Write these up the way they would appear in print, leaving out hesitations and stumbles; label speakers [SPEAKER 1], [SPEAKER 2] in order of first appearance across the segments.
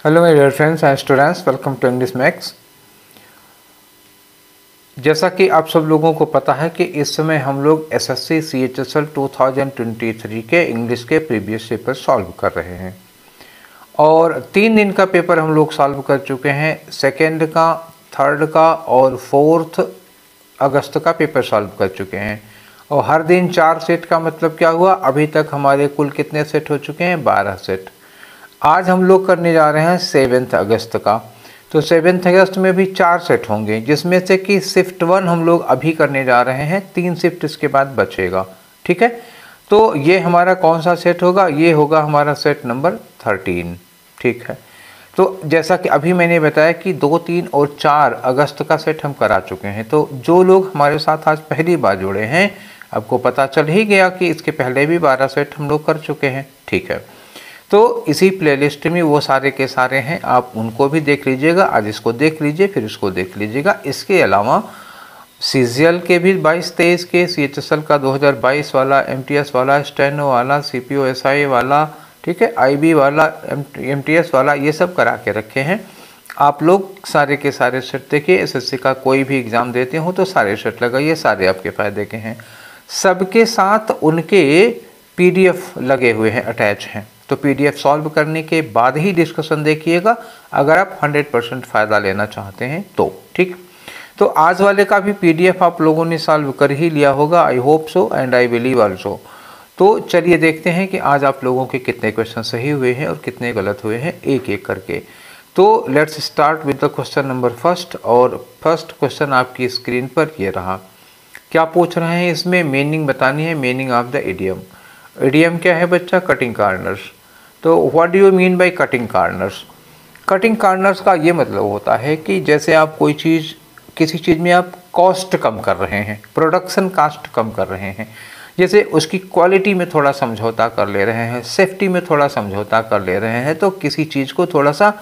[SPEAKER 1] Hello my dear friends and students, welcome to English Max. जैसा कि आप सब लोगों को पता है कि इस समय हम लोग एसएससी सीएचएसएल 2023 के इंग्लिश के प्रीवियस पेपर सॉल्व कर रहे हैं और 3 दिन का पेपर हम लोग सॉल्व कर चुके हैं। सेकेंड का, थर्ड का और 4 अगस्त का पेपर सॉल्व कर चुके हैं और हर दिन 4 सेट का मतलब क्या हुआ, अभी तक हमारे कुल कितने सेट हो चुके हैं? 12 सेट। आज हम लोग करने जा रहे हैं 7 अगस्त का। तो 7 अगस्त में भी 4 सेट होंगे, जिसमें से कि शिफ्ट 1 हम लोग अभी करने जा रहे हैं, 3 शिफ्ट इसके बाद बचेगा। ठीक है, तो ये हमारा कौन सा सेट होगा? ये होगा हमारा सेट नंबर 13। ठीक है, तो जैसा कि अभी मैंने बताया कि 2, 3 और 4 अगस्त का सेट हम करा चुके हैं। तो जो लोग हमारे साथ आज पहली बार जुड़े हैं, आपको पता चल ही गया कि इसके पहले भी 12 सेट हम लोग कर चुके हैं। ठीक है, तो इसी प्लेलिस्ट में वो सारे के सारे हैं, आप उनको भी देख लीजिएगा। आज इसको देख लीजिए, फिर इसको देख लीजिएगा। इसके अलावा सीजीएल के भी 22-23 के, सीएचएसएल का 2022 वाला, एमटीएस वाला, स्टेनो वाला, सीपीओ एसआई वाला, ठीक है, आईबी वाला, एमटीएस वाला, ये सब करा के रखे हैं। आप लोग सारे के सारे सेट देखिए। एसएससी का कोई भी एग्ज़ाम देते हो तो सारे सेट लगाइए, सारे आपके फ़ायदे के हैं। सबके साथ उनके पीडीएफ लगे हुए हैं, अटैच हैं। तो पीडीएफ सॉल्व करने के बाद ही डिस्कशन देखिएगा, अगर आप 100% फ़ायदा लेना चाहते हैं तो। ठीक, तो आज वाले का भी पीडीएफ आप लोगों ने सॉल्व कर ही लिया होगा, I hope so and I believe also. तो चलिए देखते हैं कि आज आप लोगों के कितने क्वेश्चन सही हुए हैं और कितने गलत हुए हैं, एक एक करके। तो let's start with the question number first. और फर्स्ट क्वेश्चन आपकी स्क्रीन पर ये रहा। क्या पूछ रहे हैं इसमें? मीनिंग बतानी है, meaning of the idiom. Idiom क्या है बच्चा? Cutting corners. तो what do you mean by cutting corners? Cutting corners का ये मतलब होता है कि जैसे आप कोई चीज़, किसी चीज़ में आप कॉस्ट कम कर रहे हैं, प्रोडक्शन कॉस्ट कम कर रहे हैं, जैसे उसकी क्वालिटी में थोड़ा समझौता कर ले रहे हैं, सेफ्टी में थोड़ा समझौता कर ले रहे हैं, तो किसी चीज़ को थोड़ा सा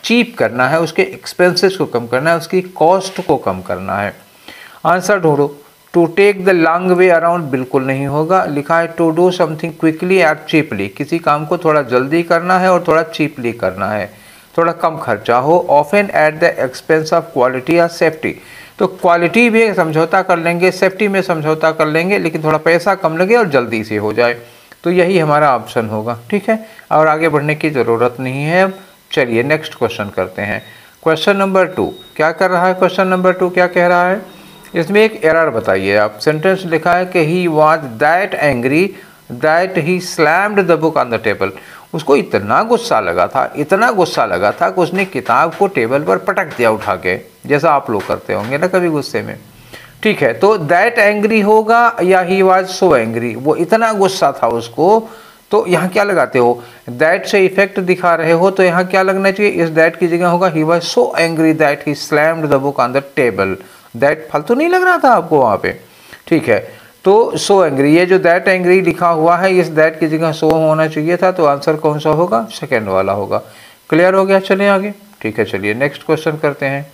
[SPEAKER 1] चीप करना है, उसके एक्सपेंसेस को कम करना है, उसकी कॉस्ट को कम करना है। आंसर ढूंढो। To take the long way around बिल्कुल नहीं होगा। लिखा है to do something quickly and cheaply, किसी काम को थोड़ा जल्दी करना है और थोड़ा चीपली करना है, थोड़ा कम खर्चा हो। Often at the expense of quality या सेफ्टी, तो क्वालिटी भी समझौता कर लेंगे, सेफ्टी में समझौता कर लेंगे, लेकिन थोड़ा पैसा कम लगे और जल्दी से हो जाए। तो यही हमारा ऑप्शन होगा। ठीक है, और आगे बढ़ने की ज़रूरत नहीं है। अब चलिए नेक्स्ट क्वेश्चन करते हैं। क्वेश्चन नंबर 2 क्या कर रहा है? क्वेश्चन नंबर 2 क्या कह रहा है? इसमें एक एरर बताइए आप। सेंटेंस लिखा है कि he was that angry that he slammed the book on the table. उसको इतना गुस्सा लगा था, इतना गुस्सा लगा था कि उसने किताब को टेबल पर पटक दिया उठा के, जैसा आप लोग करते होंगे ना कभी गुस्से में। ठीक है, तो दैट एंग्री होगा या ही वॉज सो एंग्री, वो इतना गुस्सा था उसको। तो यहाँ क्या लगाते हो? दैट से इफेक्ट दिखा रहे हो, तो यहाँ क्या लगना चाहिए? इस दैट की जगह होगा he was so angry that he slammed the book on the table. That फालतू नहीं लग रहा था आपको वहाँ पे? ठीक है, तो सो एंग्री, ये जो दैट एंग्री लिखा हुआ है, इस दैट की जगह सो होना चाहिए था, तो आंसर कौन सा होगा? सेकेंड वाला होगा। क्लियर हो गया? चलें आगे। ठीक है, चलिए नेक्स्ट क्वेश्चन करते हैं।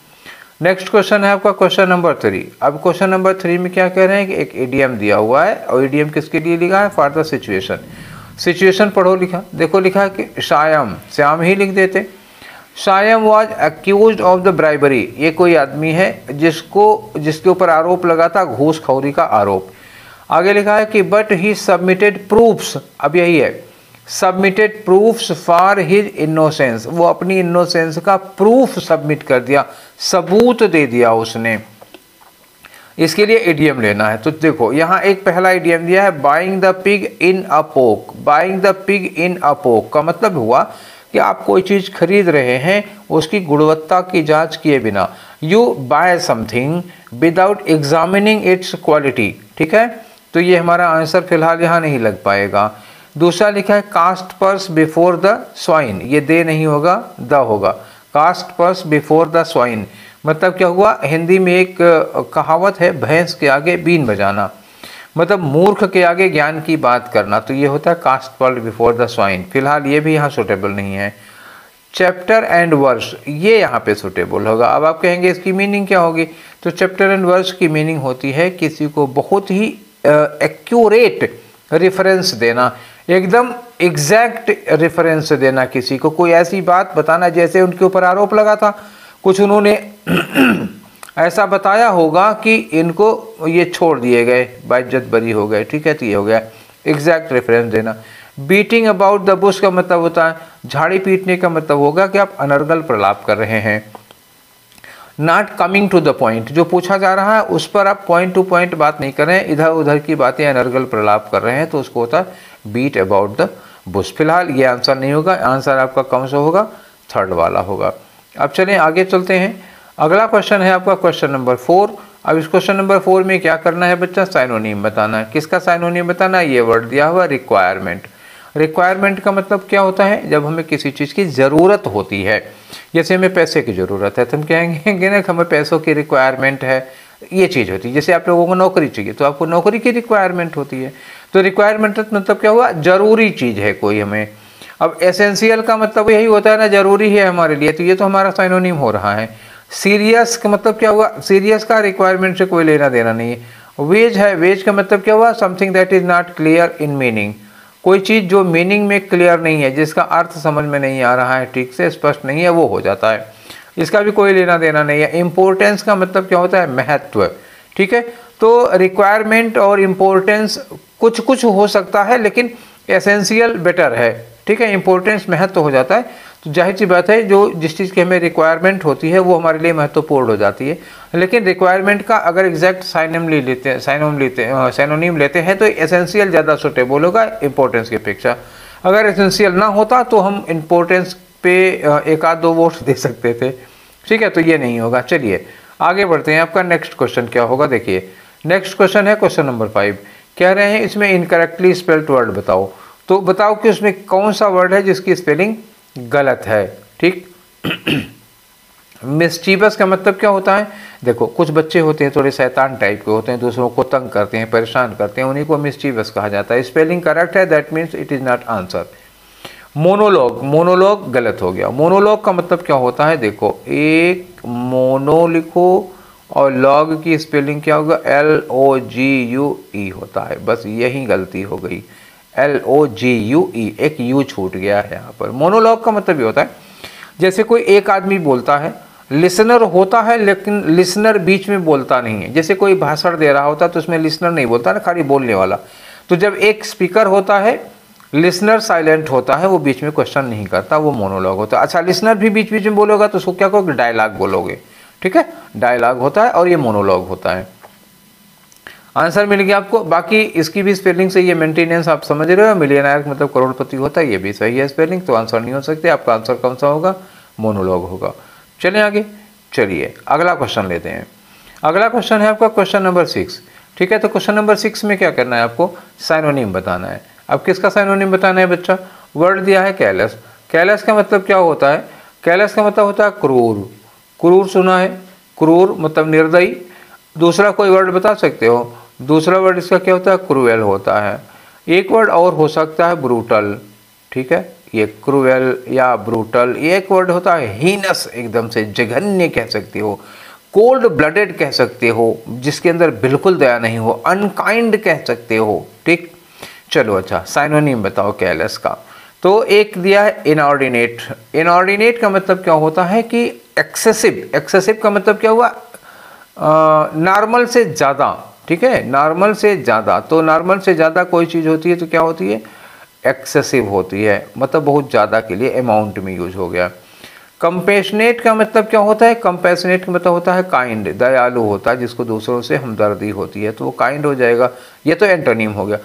[SPEAKER 1] नेक्स्ट क्वेश्चन है आपका क्वेश्चन नंबर 3। अब क्वेश्चन नंबर 3 में क्या कह रहे हैं कि एक इडियम दिया हुआ है, और इडियम किसके लिए लिखा है? For the situation. सिचुएशन पढ़ो। लिखा देखो, लिखा है कि श्याम, श्याम ही लिख देते। Shyam was accuse of the bribery, ये कोई आदमी है जिसके ऊपर आरोप लगा था घूसखोरी का आरोप। आगे लिखा है कि बट ही सबमिटेड प्रूफ्स, अब यही है, submitted proofs for his innocence, वो अपनी इनोसेंस का प्रूफ सबमिट कर दिया, सबूत दे दिया उसने। इसके लिए इडियम लेना है। तो देखो यहाँ एक पहला इडियम दिया है, बाइंग द पिग इन अ पोक। बाइंग द पिग इन अ पोक का मतलब हुआ कि आप कोई चीज़ खरीद रहे हैं, उसकी गुणवत्ता की जांच किए बिना। You buy something without examining its quality. ठीक है, तो ये हमारा आंसर फिलहाल यहाँ नहीं लग पाएगा। दूसरा लिखा है cast pearls before the swine, ये दे नहीं होगा, द होगा। Cast pearls before the swine मतलब क्या हुआ? हिंदी में एक कहावत है, भैंस के आगे बीन बजाना, मतलब मूर्ख के आगे ज्ञान की बात करना। तो ये होता है cast pearls before the swine. फिलहाल ये भी यहाँ सुटेबल नहीं है। चैप्टर एंड वर्स, ये यहाँ पे सुटेबल होगा। अब आप कहेंगे इसकी मीनिंग क्या होगी? तो चैप्टर एंड वर्स की मीनिंग होती है किसी को बहुत ही एक्यूरेट रेफरेंस देना, एकदम एग्जैक्ट रेफरेंस देना, किसी को कोई ऐसी बात बताना जैसे उनके ऊपर आरोप लगा था, कुछ उन्होंने ऐसा बताया होगा कि इनको ये छोड़ दिए गए, बाइज्जत बरी हो गए, ठीक है, तो ये हो गया एग्जैक्ट रेफरेंस देना। बीटिंग अबाउट द बुश का मतलब होता है झाड़ी पीटने का मतलब होगा कि आप अनर्गल प्रलाप कर रहे हैं। Not coming to the point, जो पूछा जा रहा है उस पर आप पॉइंट टू पॉइंट बात नहीं कर रहे हैं, इधर उधर की बातें अनर्गल प्रलाप कर रहे हैं, तो उसको होता है बीट अबाउट द बुश। फिलहाल ये आंसर नहीं होगा, आंसर आपका कौन सा होगा, थर्ड वाला होगा। अब चलें आगे चलते हैं। अगला क्वेश्चन है आपका क्वेश्चन नंबर 4। अब इस क्वेश्चन नंबर 4 में क्या करना है बच्चा, साइनोनिम बताना है। किसका साइनोनिम बताना है, ये वर्ड दिया हुआ रिक्वायरमेंट। रिक्वायरमेंट का मतलब क्या होता है, जब हमें किसी चीज़ की ज़रूरत होती है, जैसे हमें पैसे की ज़रूरत है तो हम कहेंगे ना हमें पैसों की रिक्वायरमेंट है, ये चीज़ होती है। जैसे आप लोगों को नौकरी चाहिए तो आपको नौकरी की रिक्वायरमेंट होती है, तो रिक्वायरमेंट मतलब क्या हुआ, ज़रूरी चीज़ है कोई हमें। अब एसेंशियल का मतलब यही होता है ना, ज़रूरी है हमारे लिए, तो ये तो हमारा साइनोनिम हो रहा है। सीरियस का मतलब क्या हुआ, सीरियस का रिक्वायरमेंट से कोई लेना देना नहीं है। वेज है, वेज का मतलब क्या हुआ, something that is not clear in meaning, कोई चीज़ जो मीनिंग में क्लियर नहीं है, जिसका अर्थ समझ में नहीं आ रहा है, ठीक से स्पष्ट नहीं है, वो हो जाता है, इसका भी कोई लेना देना नहीं है। इम्पोर्टेंस का मतलब क्या होता है, महत्व, ठीक है। तो रिक्वायरमेंट और इम्पोर्टेंस कुछ कुछ हो सकता है, लेकिन एसेंशियल बेटर है, ठीक है। इम्पोर्टेंस महत्व हो जाता है, तो जाहिर सी बात है जो जिस चीज़ की हमें रिक्वायरमेंट होती है वो हमारे लिए महत्वपूर्ण हो जाती है। लेकिन रिक्वायरमेंट का अगर एग्जैक्ट साइनोनिम लेते हैं तो एसेंशियल ज़्यादा सुटेबल होगा इम्पोर्टेंस की अपेक्षा। अगर एसेंशियल ना होता तो हम इम्पोर्टेंस पे एक आध दो वोट दे सकते थे, ठीक है, तो ये नहीं होगा। चलिए आगे बढ़ते हैं। आपका नेक्स्ट क्वेश्चन क्या होगा, देखिए नेक्स्ट क्वेश्चन है क्वेश्चन नंबर 5। कह रहे हैं इसमें इनकरेक्टली स्पेल्ड वर्ड बताओ, तो बताओ कि उसमें कौन सा वर्ड है जिसकी स्पेलिंग गलत है, ठीक। मिस्चीवस का मतलब क्या होता है, देखो कुछ बच्चे होते हैं थोड़े शैतान टाइप के होते हैं, दूसरों को तंग करते हैं, परेशान करते हैं, उन्हीं को मिस्चीवस कहा जाता है। स्पेलिंग करेक्ट है, that means it is not answer. Monologue, monologue गलत हो गया। मोनोलॉग का मतलब क्या होता है, देखो एक मोनो लिखो और लॉग की स्पेलिंग क्या होगा, LOGUE होता है, बस यही गलती हो गई, LOGUE, एक यू छूट गया है यहाँ पर। मोनोलॉग का मतलब ये होता है जैसे कोई एक आदमी बोलता है, लिसनर होता है लेकिन लिसनर बीच में बोलता नहीं है। जैसे कोई भाषण दे रहा होता है तो उसमें लिसनर नहीं बोलता ना, खाली बोलने वाला। तो जब एक स्पीकर होता है, लिसनर साइलेंट होता है, वो बीच में क्वेश्चन नहीं करता, वो मोनोलॉग होता है। अच्छा, लिसनर भी बीच बीच में बोलोगा तो उसको क्या कहोगे, डायलॉग बोलोगे, ठीक है, डायलॉग होता है और ये मोनोलॉग होता है। आंसर मिल गया आपको। बाकी इसकी भी स्पेलिंग से ये मेंटेनेंस आप समझ रहे हो, मिलियनर मतलब करोड़पति होता है, ये भी सही है स्पेलिंग, तो आंसर नहीं हो सकते। आपका आंसर कौन सा होगा, मोनोलॉग होगा। चलिए आगे, चलिए अगला क्वेश्चन लेते हैं। अगला क्वेश्चन है आपका क्वेश्चन नंबर 6, ठीक है। तो क्वेश्चन नंबर 6 में क्या करना है, आपको साइनोनिम बताना है। अब किसका साइनोनिम बताना है बच्चा, वर्ड दिया है कैलस। कैलस का मतलब क्या होता है, कैलस का मतलब होता है क्रूर। क्रूर सुना है, क्रूर मतलब निर्दयी। दूसरा कोई वर्ड बता सकते हो, दूसरा वर्ड इसका क्या होता है, क्रूएल होता है। एक वर्ड और हो सकता है ब्रूटल, ठीक है, ये क्रूएल या ब्रूटल। एक वर्ड होता है हीनस, एकदम से जघन्य कह सकते हो, कोल्ड ब्लडेड कह सकते हो, जिसके अंदर बिल्कुल दया नहीं हो, अनकाइंड कह सकते हो, ठीक। चलो अच्छा, साइनोनिम बताओ कैलस का। तो एक दिया है इनऑर्डिनेट। इनऑर्डिनेट का मतलब क्या होता है कि एक्सेसिव। एक्सेसिव का मतलब क्या हुआ, नॉर्मल से ज़्यादा, ठीक है, नॉर्मल से ज़्यादा। तो नॉर्मल से ज़्यादा कोई चीज़ होती है तो क्या होती है, एक्सेसिव होती है, मतलब बहुत ज़्यादा के लिए अमाउंट में यूज हो गया। कंपैशनेट का मतलब क्या होता है, कंपैशनेट का मतलब होता है काइंड, दयालु होता है, जिसको दूसरों से हमदर्दी होती है, तो वो काइंड हो जाएगा, ये तो एंटोनिम हो गया।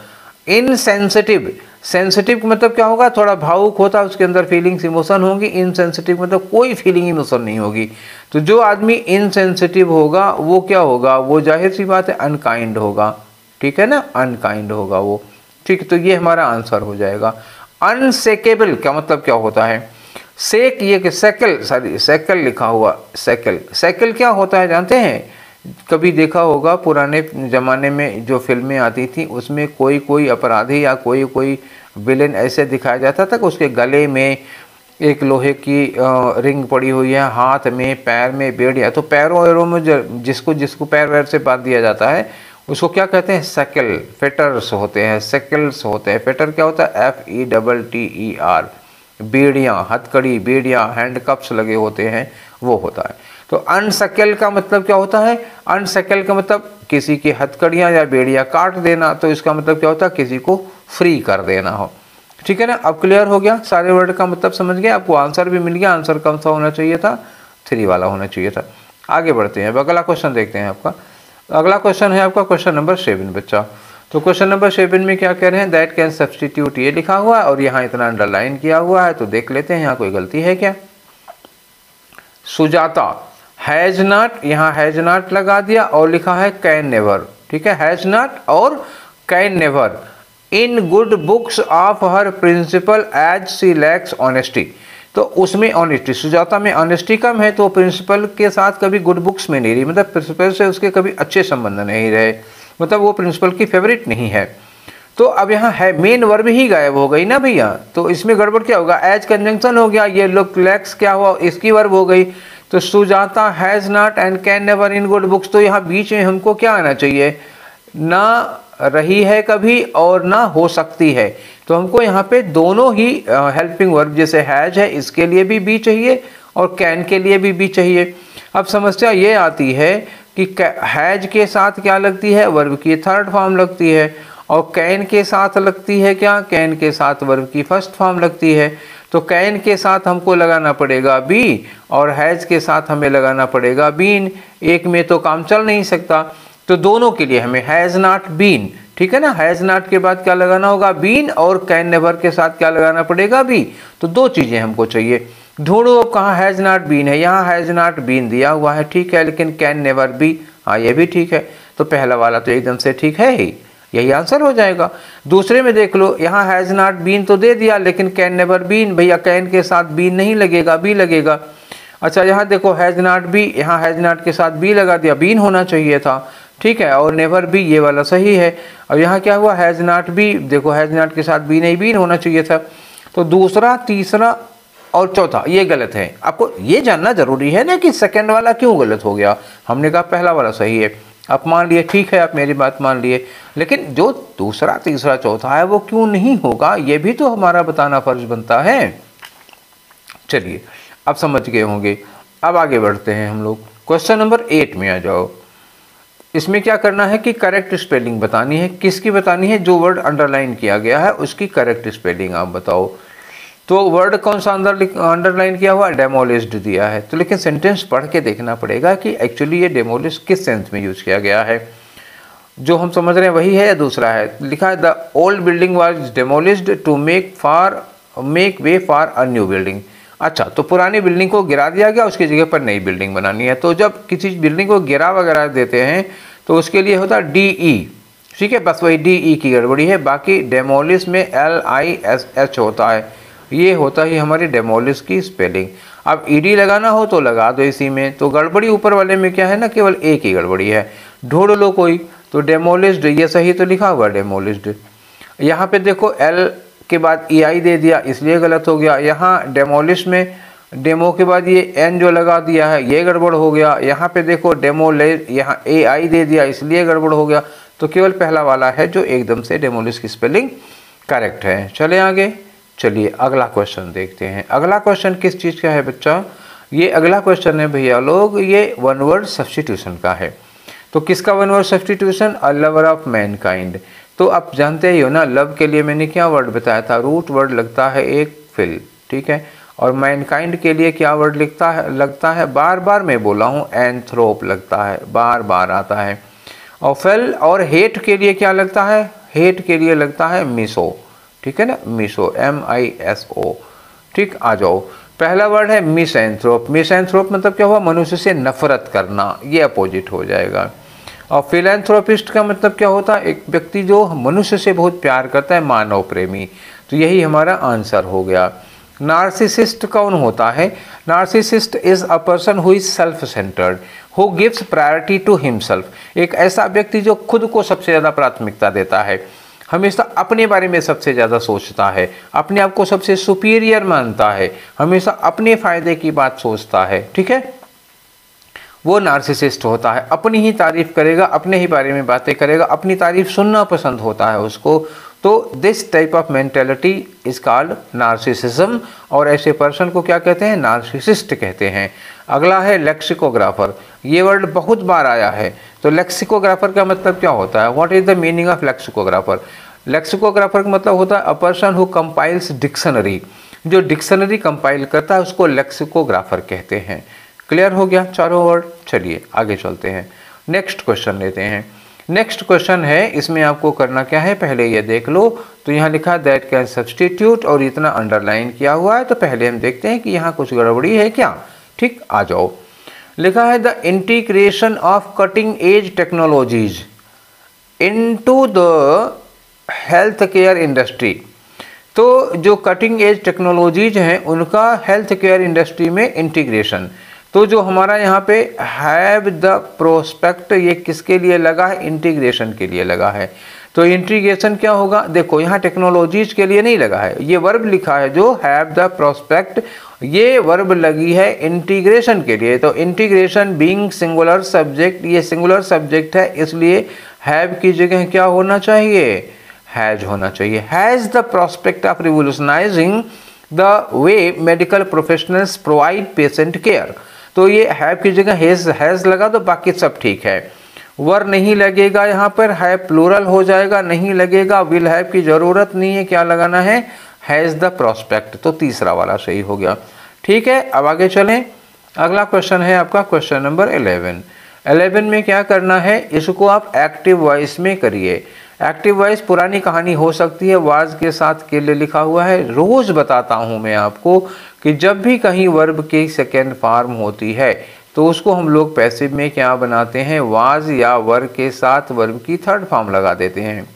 [SPEAKER 1] इनसेंसिटिव, सेंसिटिव का मतलब क्या होगा, थोड़ा भावुक होता है, उसके अंदर फीलिंग्स इमोशन होंगी। इनसेंसिटिव मतलब कोई फीलिंग इमोशन नहीं होगी। तो जो आदमी इनसेंसिटिव होगा वो क्या होगा, वो जाहिर सी बात है अनकाइंड होगा, ठीक है ना, अनकाइंड होगा वो, ठीक। तो ये हमारा आंसर हो जाएगा। अनसेकेबल का मतलब क्या होता है, सेक, ये कि सैकल, सॉरी सैकल लिखा हुआ, सैकल। सैकल क्या होता है जानते हैं, कभी देखा होगा पुराने ज़माने में जो फिल्में आती थी उसमें कोई कोई अपराधी या कोई कोई विलेन ऐसे दिखाया जाता था कि उसके गले में एक लोहे की रिंग पड़ी हुई है, हाथ में पैर में बेड़िया, तो पैरों वैरों में जिसको जिसको पैर वैर से बांध दिया जाता है उसको क्या कहते हैं, सेकल, फेटर्स होते हैं, सेकल्स होते हैं। फेटर क्या होता है, FETTER, बेड़ियाँ, हथकड़ी, बेड़ियाँ, हैंड कप्स लगे होते हैं, वो होता है। तो अनसेकल का मतलब क्या होता है, अनसेकल का मतलब किसी की हथकड़ियाँ या बेड़ियाँ काट देना, तो इसका मतलब क्या होता है, किसी को फ्री कर देना हो। ठीक है ना, अब क्लियर हो गया, सारे वर्ड का मतलब समझ गए, आपको आंसर भी मिल गया। आंसर कौन सा होना चाहिए था, 3 वाला होना चाहिए था। आगे बढ़ते हैं, अब अगला क्वेश्चन देखते हैं आपका। अगला क्वेश्चन है आपका क्वेश्चन नंबर 7 बच्चा। तो क्वेश्चन नंबर 7 में क्या कह रहे हैं, दैट कैन सब्सटीट्यूट, ये लिखा हुआ है और यहाँ इतना अंडरलाइन किया हुआ है, तो देख लेते हैं यहाँ कोई गलती है क्या। सुजाता हैज नॉट, यहाँ हैज नॉट लगा दिया और लिखा है कैन नेवर। ठीक है, हैज नॉट और can never in good books of her principal as she lacks honesty. तो उसमें ऑनेस्टी, सुजाता में ऑनेस्टी कम है, तो प्रिंसिपल के साथ कभी गुड बुक्स में नहीं रही, मतलब प्रिंसिपल से उसके कभी अच्छे संबंध नहीं रहे, मतलब वो प्रिंसिपल की फेवरेट नहीं है। तो अब यहाँ है मेन वर्ब ही गायब हो गई ना भैया, तो इसमें गड़बड़ क्या होगा, एज कंजंक्शन हो गया, ये लुक लैक्स क्या हुआ, इसकी वर्ब हो गई। तो Sujata has not and can never in good books, तो यहाँ बीच में हमको क्या आना चाहिए, ना रही है कभी और ना हो सकती है। तो हमको यहाँ पे दोनों ही हेल्पिंग वर्ब, जैसे हैज है इसके लिए भी बी चाहिए और कैन के लिए भी बी चाहिए। अब समस्या ये आती है कि हैज के साथ क्या लगती है, वर्ब की थर्ड फॉर्म लगती है, और कैन के साथ लगती है क्या, कैन के साथ वर्ब की फर्स्ट फॉर्म लगती है। तो कैन के साथ हमको लगाना पड़ेगा बी और हैज के साथ हमें लगाना पड़ेगा बीन, एक में तो काम चल नहीं सकता। तो दोनों के लिए हमें हैज़ नॉट बीन, ठीक है ना, हैज़ नॉट के बाद क्या लगाना होगा, बीन, और कैन नेवर के साथ क्या लगाना पड़ेगा, बी। तो दो चीज़ें हमको चाहिए। ढूंढो अब कहाँ हैज़ नॉट बीन है, यहाँ हैज़ नॉट बीन दिया हुआ है, ठीक है, लेकिन कैन नेवर बी, हाँ ये भी ठीक है। तो पहला वाला तो एकदम से ठीक है ही, यही आंसर हो जाएगा। दूसरे में देख लो, यहाँ हैज़ नॉट बीन तो दे दिया, लेकिन कैन नेवर बीन, भैया कैन के साथ बीन नहीं लगेगा, बी लगेगा। अच्छा यहाँ देखो हैज़ नॉट बी, यहाँ हैज़ नॉट के साथ बी लगा दिया, बीन होना चाहिए था, ठीक है, और नेवर बी, ये वाला सही है। अब यहाँ क्या हुआ, हैज़ नॉट बी, देखो हैज़ नॉट के साथ बी नहीं, बीन होना चाहिए था। तो दूसरा, तीसरा और चौथा ये गलत है। आपको ये जानना जरूरी है ना कि सेकंड वाला क्यों गलत हो गया। हमने कहा पहला वाला सही है, आप मान लिए, ठीक है, आप मेरी बात मान लिए, लेकिन जो दूसरा, तीसरा, चौथा है वो क्यों नहीं होगा, ये भी तो हमारा बताना फर्ज बनता है। चलिए अब समझ गए होंगे। अब आगे बढ़ते हैं हम लोग, क्वेश्चन नंबर 8 में आ जाओ। इसमें क्या करना है कि करेक्ट स्पेलिंग बतानी है। किसकी बतानी है, जो वर्ड अंडरलाइन किया गया है उसकी करेक्ट स्पेलिंग आप बताओ। तो वर्ड कौन सा अंडरलाइन किया हुआ, डेमोलिश्ड दिया है, तो लेकिन सेंटेंस पढ़ के देखना पड़ेगा कि एक्चुअली ये डेमोलिश किस सेंस में यूज किया गया है। जो हम समझ रहे हैं वही है या दूसरा है। लिखा है the old building was demolished to make way for a new building. अच्छा, तो पुरानी बिल्डिंग को गिरा दिया गया, उसकी जगह पर नई बिल्डिंग बनानी है। तो जब किसी बिल्डिंग को गिरा वगैरह देते हैं तो उसके लिए होता है DE, ठीक है, बस वही DE की गड़बड़ी है। बाकी डेमोलिश में LISH होता है, ये होता ही हमारी डेमोलिश की स्पेलिंग। अब ED लगाना हो तो लगा दो इसी में। तो गड़बड़ी ऊपर वाले में क्या है ना, केवल एक ही गड़बड़ी है, ढूंढ लो कोई। तो डेमोलिश्ड, ये सही तो लिखा हुआ डेमोलिश्ड। यहाँ पे देखो L के बाद EI दे दिया, इसलिए गलत हो गया। यहाँ डेमोलिश में डेमो के बाद ये N जो लगा दिया है, ये गड़बड़ हो गया। यहाँ पे देखो डेमोलिश, यहाँ AI दे दिया, इसलिए गड़बड़ हो गया। तो केवल पहला वाला है जो एकदम से डेमोलिश की स्पेलिंग करेक्ट है। चले आगे, चलिए अगला क्वेश्चन देखते हैं। अगला क्वेश्चन किस चीज़ का है बच्चा, ये अगला क्वेश्चन है भैया लोग, ये वन वर्ड सब्स्टिट्यूशन का है। तो किसका one word substitution, a lover of Mankind. तो आप जानते ही हो ना, लव के लिए मैंने क्या वर्ड बताया था, रूट वर्ड लगता है एक फिल, ठीक है, और मैनकाइंड के लिए क्या वर्ड लगता है, बार बार मैं बोला हूँ, एंथ्रोप लगता है, बार बार आता है। और फेल और हेट के लिए क्या लगता है, हेट के लिए लगता है मिसो, ठीक है ना, मिसो, MISO, ठीक। आ जाओ, पहला वर्ड है मिसएंथ्रोप। मिसएंथ्रोप मतलब क्या हुआ, मनुष्य से नफरत करना, ये अपोजिट हो जाएगा। और फिलैंथ्रोपिस्ट का मतलब क्या होता है, एक व्यक्ति जो मनुष्य से बहुत प्यार करता है, मानव प्रेमी। तो यही हमारा आंसर हो गया। नार्सिसिस्ट कौन होता है, narcissist is a person who is self centred who gives priority to himself. एक ऐसा व्यक्ति जो खुद को सबसे ज़्यादा प्राथमिकता देता है, हमेशा अपने बारे में सबसे ज़्यादा सोचता है, अपने आप को सबसे सुपीरियर मानता है, हमेशा अपने फायदे की बात सोचता है, ठीक है। वो नार्सिसिस्ट होता है, अपनी ही तारीफ करेगा, अपने ही बारे में बातें करेगा, अपनी तारीफ सुनना पसंद होता है उसको। तो this type of mentality is called narcissism, और ऐसे पर्सन को क्या कहते हैं? नार्सिसिस्ट कहते हैं। अगला है लेक्सिकोग्राफर। ये वर्ड बहुत बार आया है। तो लेक्सिकोग्राफर का मतलब क्या होता है? What is the meaning of lexicographer? Lexicographer का मतलब होता है अ पर्सन हु कंपाइल्स डिक्शनरी। जो डिक्शनरी कंपाइल करता है उसको लेक्सिकोग्राफर कहते हैं। क्लियर हो गया चारों वर्ड? चलिए आगे चलते हैं, नेक्स्ट क्वेश्चन लेते हैं। नेक्स्ट क्वेश्चन है, इसमें आपको करना क्या है, पहले ये देख लो। तो यहाँ लिखा दैट कैन सब्सटीट्यूट, और इतना अंडरलाइन किया हुआ है। तो पहले हम देखते हैं कि यहाँ कुछ गड़बड़ी है क्या। ठीक, आ जाओ। लिखा है the integration of cutting edge technologies into the health care industry. तो जो कटिंग एज टेक्नोलॉजीज हैं उनका हेल्थ केयर इंडस्ट्री में इंटीग्रेशन। तो जो हमारा यहाँ पे हैव द प्रोस्पेक्ट, ये किसके लिए लगा है? इंटीग्रेशन के लिए लगा है। तो इंटीग्रेशन क्या होगा? देखो यहाँ टेक्नोलॉजीज के लिए नहीं लगा है, ये वर्ब लिखा है जो हैव द प्रोस्पेक्ट, ये वर्ब लगी है इंटीग्रेशन के लिए। तो इंटीग्रेशन बीइंग सिंगुलर सब्जेक्ट, ये सिंगुलर सब्जेक्ट है, इसलिए हैव की जगह क्या होना चाहिए? हैज होना चाहिए। Has the prospect of revolutionising the way medical professionals provide patient care. तो ये हैव की जगह हैज लगा, तो बाकी सब ठीक है। वर नहीं लगेगा यहाँ पर, हैव प्लूरल हो जाएगा, नहीं लगेगा। विल हैव की जरूरत नहीं है, क्या लगाना है? Has the prospect. तो तीसरा वाला सही हो गया। ठीक है, अब आगे चलें। अगला क्वेश्चन है आपका क्वेश्चन नंबर 11। 11 में क्या करना है? इसको आप एक्टिव वॉइस में करिए। एक्टिव वॉइस पुरानी कहानी हो सकती है, वाज के साथ के लिए लिखा हुआ है। रोज बताता हूं मैं आपको कि जब भी कहीं वर्ब की सेकेंड फॉर्म होती है तो उसको हम लोग पैसिव में क्या बनाते हैं? वाज या वर के साथ वर्ब की थर्ड फॉर्म लगा देते हैं।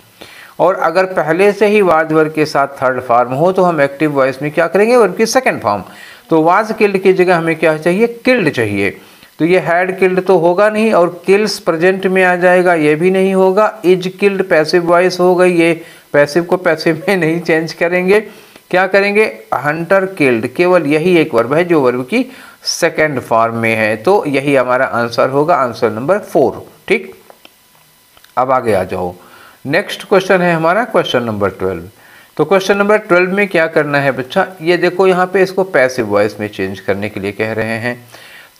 [SPEAKER 1] और अगर पहले से ही वाज वर्ब के साथ थर्ड फॉर्म हो तो हम एक्टिव वॉइस में क्या करेंगे? वर्ब की सेकेंड फॉर्म। तो वाज किल्ड की जगह हमें क्या चाहिए? किल्ड चाहिए। तो ये हैड किल्ड तो होगा नहीं, और किल्स प्रेजेंट में आ जाएगा, ये भी नहीं होगा। इज किल्ड पैसिव वॉइस हो गई, ये पैसिव को पैसिव में नहीं चेंज करेंगे। क्या करेंगे? हंटर किल्ड, केवल यही एक वर्ब है जो वर्ब की सेकंड फॉर्म में है। तो यही हमारा आंसर होगा, आंसर नंबर 4। ठीक, अब आगे आ जाओ। नेक्स्ट क्वेश्चन है हमारा क्वेश्चन नंबर 12। तो क्वेश्चन नंबर 12 में क्या करना है बच्चा? ये देखो यहाँ पे इसको पैसिव वॉइस में चेंज करने के लिए कह रहे हैं।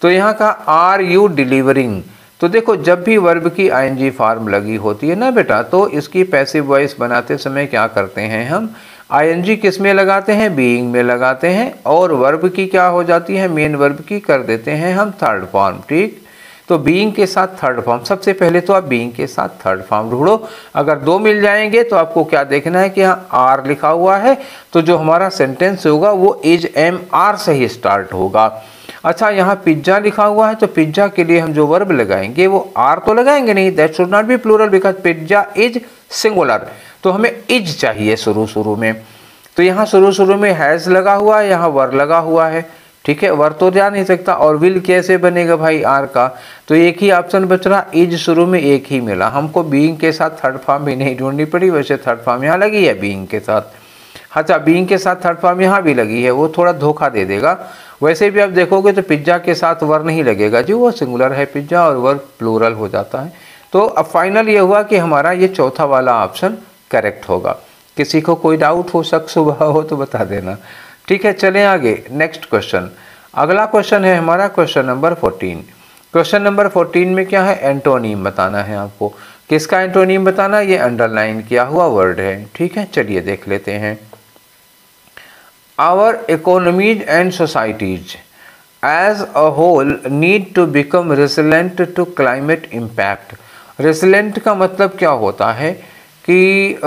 [SPEAKER 1] तो यहाँ का आर यू डिलीवरिंग, तो देखो जब भी वर्ब की आईएनजी फॉर्म लगी होती है ना बेटा, तो इसकी पैसिव वॉइस बनाते समय क्या करते हैं? हम आईएनजी किस में लगाते हैं? बीइंग में लगाते हैं, और वर्ब की क्या हो जाती है? मेन वर्ब की कर देते हैं हम थर्ड फॉर्म। ठीक, तो बीइंग के साथ थर्ड फॉर्म, सबसे पहले तो आप बीइंग के साथ थर्ड फॉर्म ढूंढो। अगर 2 मिल जाएंगे तो आपको क्या देखना है कि यहाँ आर लिखा हुआ है, तो जो हमारा सेंटेंस होगा वो इज एम आर से ही स्टार्ट होगा। अच्छा, यहाँ पिज्जा लिखा हुआ है, तो पिज्जा के लिए हम जो वर्ब लगाएंगे वो आर तो लगाएंगे नहीं, that should not be plural because pizza is singular. तो हमें इज चाहिए शुरू में। तो यहाँ शुरू में हैज लगा हुआ है, यहाँ वर लगा हुआ है। ठीक है, वर तो जा नहीं सकता, और विल कैसे बनेगा भाई आर का? तो एक ही ऑप्शन बच रहा, इज शुरू में एक ही मिला हमको। बीइंग के साथ थर्ड फॉर्म भी नहीं ढूंढनी पड़ी, वैसे थर्ड फॉर्म यहाँ लगी है बीइंग के साथ। अच्छा, बीइंग के साथ थर्ड फॉर्म यहाँ भी लगी है, वो थोड़ा धोखा दे देगा। वैसे भी आप देखोगे तो पिज्जा के साथ वर नहीं लगेगा जी, वो सिंगुलर है पिज्जा, और वर प्लूरल हो जाता है। तो अब फाइनल ये हुआ कि हमारा ये चौथा वाला ऑप्शन करेक्ट होगा। किसी को कोई डाउट हो, शक सुबह हो तो बता देना। ठीक है, चलें आगे। नेक्स्ट क्वेश्चन, अगला क्वेश्चन है हमारा क्वेश्चन नंबर 14। क्वेश्चन नंबर 14 में क्या है? एंटोनीम बताना है आपको। किसका एंटोनीम बताना? ये अंडरलाइन किया हुआ वर्ड है। ठीक है, चलिए देख लेते हैं। Our economies and societies as a whole need to become resilient to climate impact. Resilient का मतलब क्या होता है कि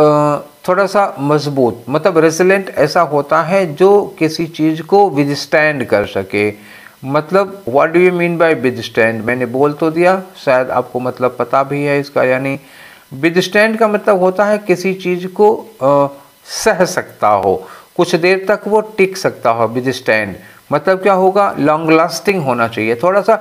[SPEAKER 1] थोड़ा सा मजबूत, मतलब रेसिलेंट ऐसा होता है जो किसी चीज़ को विदस्टैंड कर सके। मतलब what do you mean bye withstand? मैंने बोल तो दिया, शायद आपको मतलब पता भी है इसका। यानी विदस्टैंड का मतलब होता है किसी चीज़ को सह सकता हो, कुछ देर तक वो टिक सकता हो। विदस्टैंड मतलब क्या होगा? लॉन्ग लास्टिंग होना चाहिए, थोड़ा सा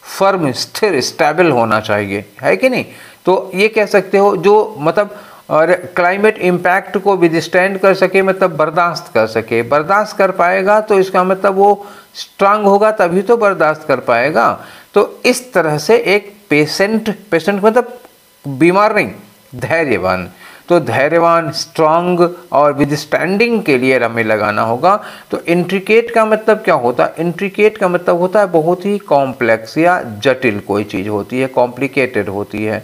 [SPEAKER 1] फर्म, स्थिर, स्टेबल होना चाहिए, है कि नहीं? तो ये कह सकते हो जो मतलब और क्लाइमेट इम्पैक्ट को विदस्टैंड कर सके, मतलब बर्दाश्त कर सके। बर्दाश्त कर पाएगा तो इसका मतलब वो स्ट्रांग होगा, तभी तो बर्दाश्त कर पाएगा। तो इस तरह से एक पेशेंट मतलब बीमार नहीं, धैर्यवान, तो धैर्यवान, स्ट्रांग और विदस्टैंडिंग के लिए हमें लगाना होगा। तो इंट्रिकेट का मतलब क्या होता है? इंट्रिकेट का मतलब होता है बहुत ही कॉम्प्लेक्स या जटिल कोई चीज़ होती है, कॉम्प्लिकेटेड होती है,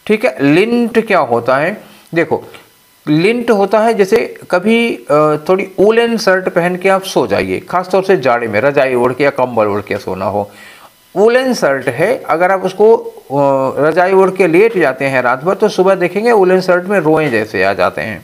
[SPEAKER 1] ठीक है। लिंट क्या होता है? देखो, लिंट होता है जैसे कभी थोड़ी वूलन शर्ट पहन के आप सो जाइए, खासतौर से जाड़े में रजाई ओढ़ के या कंबल ओढ़ के सोना हो, वूलन शर्ट है, अगर आप उसको रजाई ओढ़ के लेट जाते हैं रात भर, तो सुबह देखेंगे वूलन शर्ट में रोए जैसे आ जाते हैं।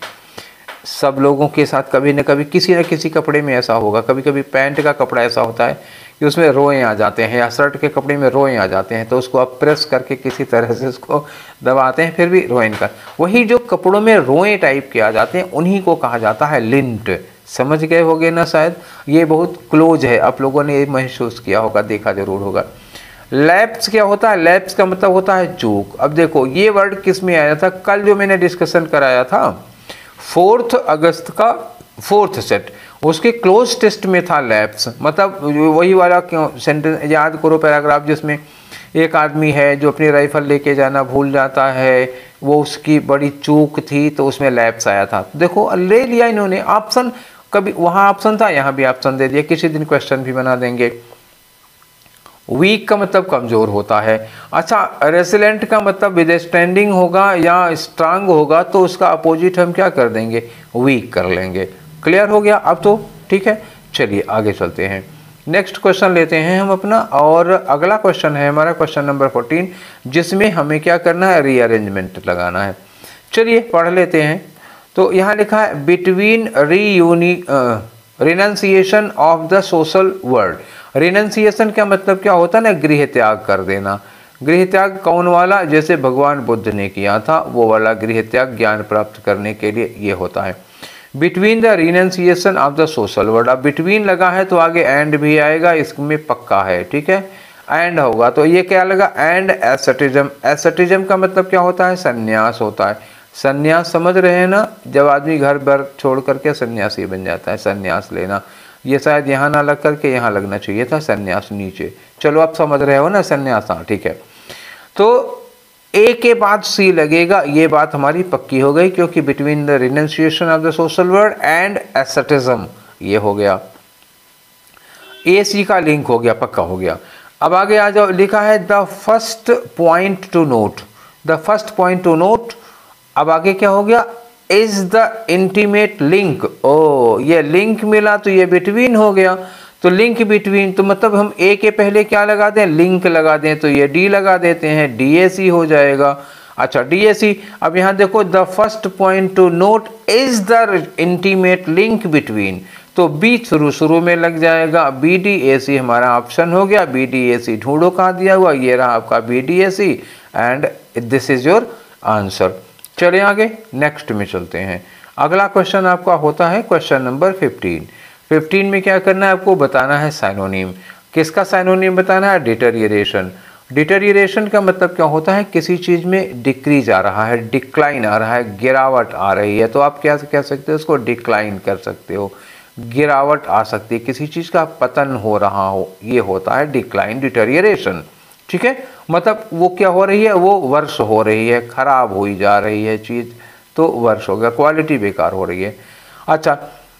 [SPEAKER 1] सब लोगों के साथ कभी न कभी किसी न किसी कपड़े में ऐसा होगा। कभी कभी पैंट का कपड़ा ऐसा होता है कि उसमें रोए आ जाते हैं, या शर्ट के कपड़े में रोए आ जाते हैं, तो उसको आप प्रेस करके किसी तरह से उसको दबाते हैं, फिर भी रोए निकल। वही जो कपड़ों में रोए टाइप के आ जाते हैं, उन्हीं को कहा जाता है लिंट। समझ गए होगे ना? शायद ये बहुत क्लोज है, आप लोगों ने ये महसूस किया होगा, देखा जरूर होगा। लैप्स क्या होता है? लैप्स का मतलब होता है चूक। अब देखो, ये वर्ड किस में आया था? कल जो मैंने डिस्कशन कराया था 4 अगस्त का 4th सेट, उसके क्लोज टेस्ट में था लैप्स। मतलब वही वाला सेंटेंस याद करो, पैराग्राफ जिसमें एक आदमी है जो अपनी राइफल लेके जाना भूल जाता है, वो उसकी बड़ी चूक थी, तो उसमें लैप्स आया था। देखो, ले लिया इन्होंने ऑप्शन, कभी वहाँ ऑप्शन था, यहाँ भी ऑप्शन दे दिया। किसी दिन क्वेश्चन भी बना देंगे। वीक का मतलब कमज़ोर होता है। अच्छा, रेसिलेंट का मतलब विदस्टैंडिंग होगा या स्ट्रांग होगा, तो उसका अपोजिट हम क्या कर देंगे? वीक कर लेंगे। क्लियर हो गया अब तो? ठीक है, चलिए आगे चलते हैं। नेक्स्ट क्वेश्चन लेते हैं हम अपना, और अगला क्वेश्चन है हमारा क्वेश्चन नंबर 14, जिसमें हमें क्या करना है? रीअरेंजमेंट लगाना है। चलिए पढ़ लेते हैं। तो यहाँ लिखा है between renunciation of the social word. Renunciation का मतलब क्या होता है ना? गृह त्याग कर देना। गृह त्याग कौन वाला? जैसे भगवान बुद्ध ने किया था, वो वाला गृह त्याग ज्ञान प्राप्त करने के लिए ये होता है। Between the renunciation of the social word. अब बिटवीन लगा है तो आगे एंड भी आएगा, इसमें पक्का है, ठीक है, एंड होगा। तो ये क्या लगा? And asceticism. एसेटिज्म का मतलब क्या होता है? संन्यास होता है। संन्यास समझ रहे हैं ना? जब आदमी घर बार छोड़ करके सन्यासी बन जाता है, संन्यास लेना। ये शायद यहाँ ना लग करके यहाँ लगना चाहिए था, संन्यास नीचे। चलो आप समझ रहे हो ना, संन्यास, हाँ ठीक है। तो ए के बाद सी लगेगा, ये बात हमारी पक्की हो गई, क्योंकि between the renunciation of the social word and asceticism, ये हो गया। ए सी का लिंक हो गया, पक्का हो गया। अब आगे आ जाओ, लिखा है the first point to note. The first point to note, अब आगे क्या हो गया? Is the intimate link. ओ, ये लिंक मिला तो ये बिटवीन हो गया। तो लिंक बिटवीन, तो मतलब हम ए के पहले क्या लगा दें? लिंक लगा दें, तो ये डी लगा देते हैं, डीएसी हो जाएगा। अच्छा, डीएसी। अब यहाँ देखो, the first point to note is the intimate link between, तो बी शुरू में लग जाएगा। बी डी ए सी हमारा ऑप्शन हो गया। बी डी ए सी ढूंढो कहाँ दिया हुआ, ये रहा आपका B D A C, and this is your answer. चलिए आगे नेक्स्ट में चलते हैं। अगला क्वेश्चन आपका होता है क्वेश्चन नंबर 15। 15 में क्या करना है? आपको बताना है साइनोनिम। किसका साइनोनिम बताना है? डिटेरियरेशन। डिटेरियरेशन का मतलब क्या होता है? किसी चीज़ में डिक्रीज आ रहा है, डिक्लाइन आ रहा है, गिरावट आ रही है, तो आप क्या कह सकते हो? उसको डिक्लाइन कर सकते हो, गिरावट आ सकती है, किसी चीज़ का पतन हो रहा हो, ये होता है डिक्लाइन, डिटेरियरेशन। ठीक है, मतलब वो क्या हो रही है? वो वर्ष हो रही है, खराब हुई जा रही है चीज़, तो वर्ष हो गया, क्वालिटी बेकार हो रही है। अच्छा,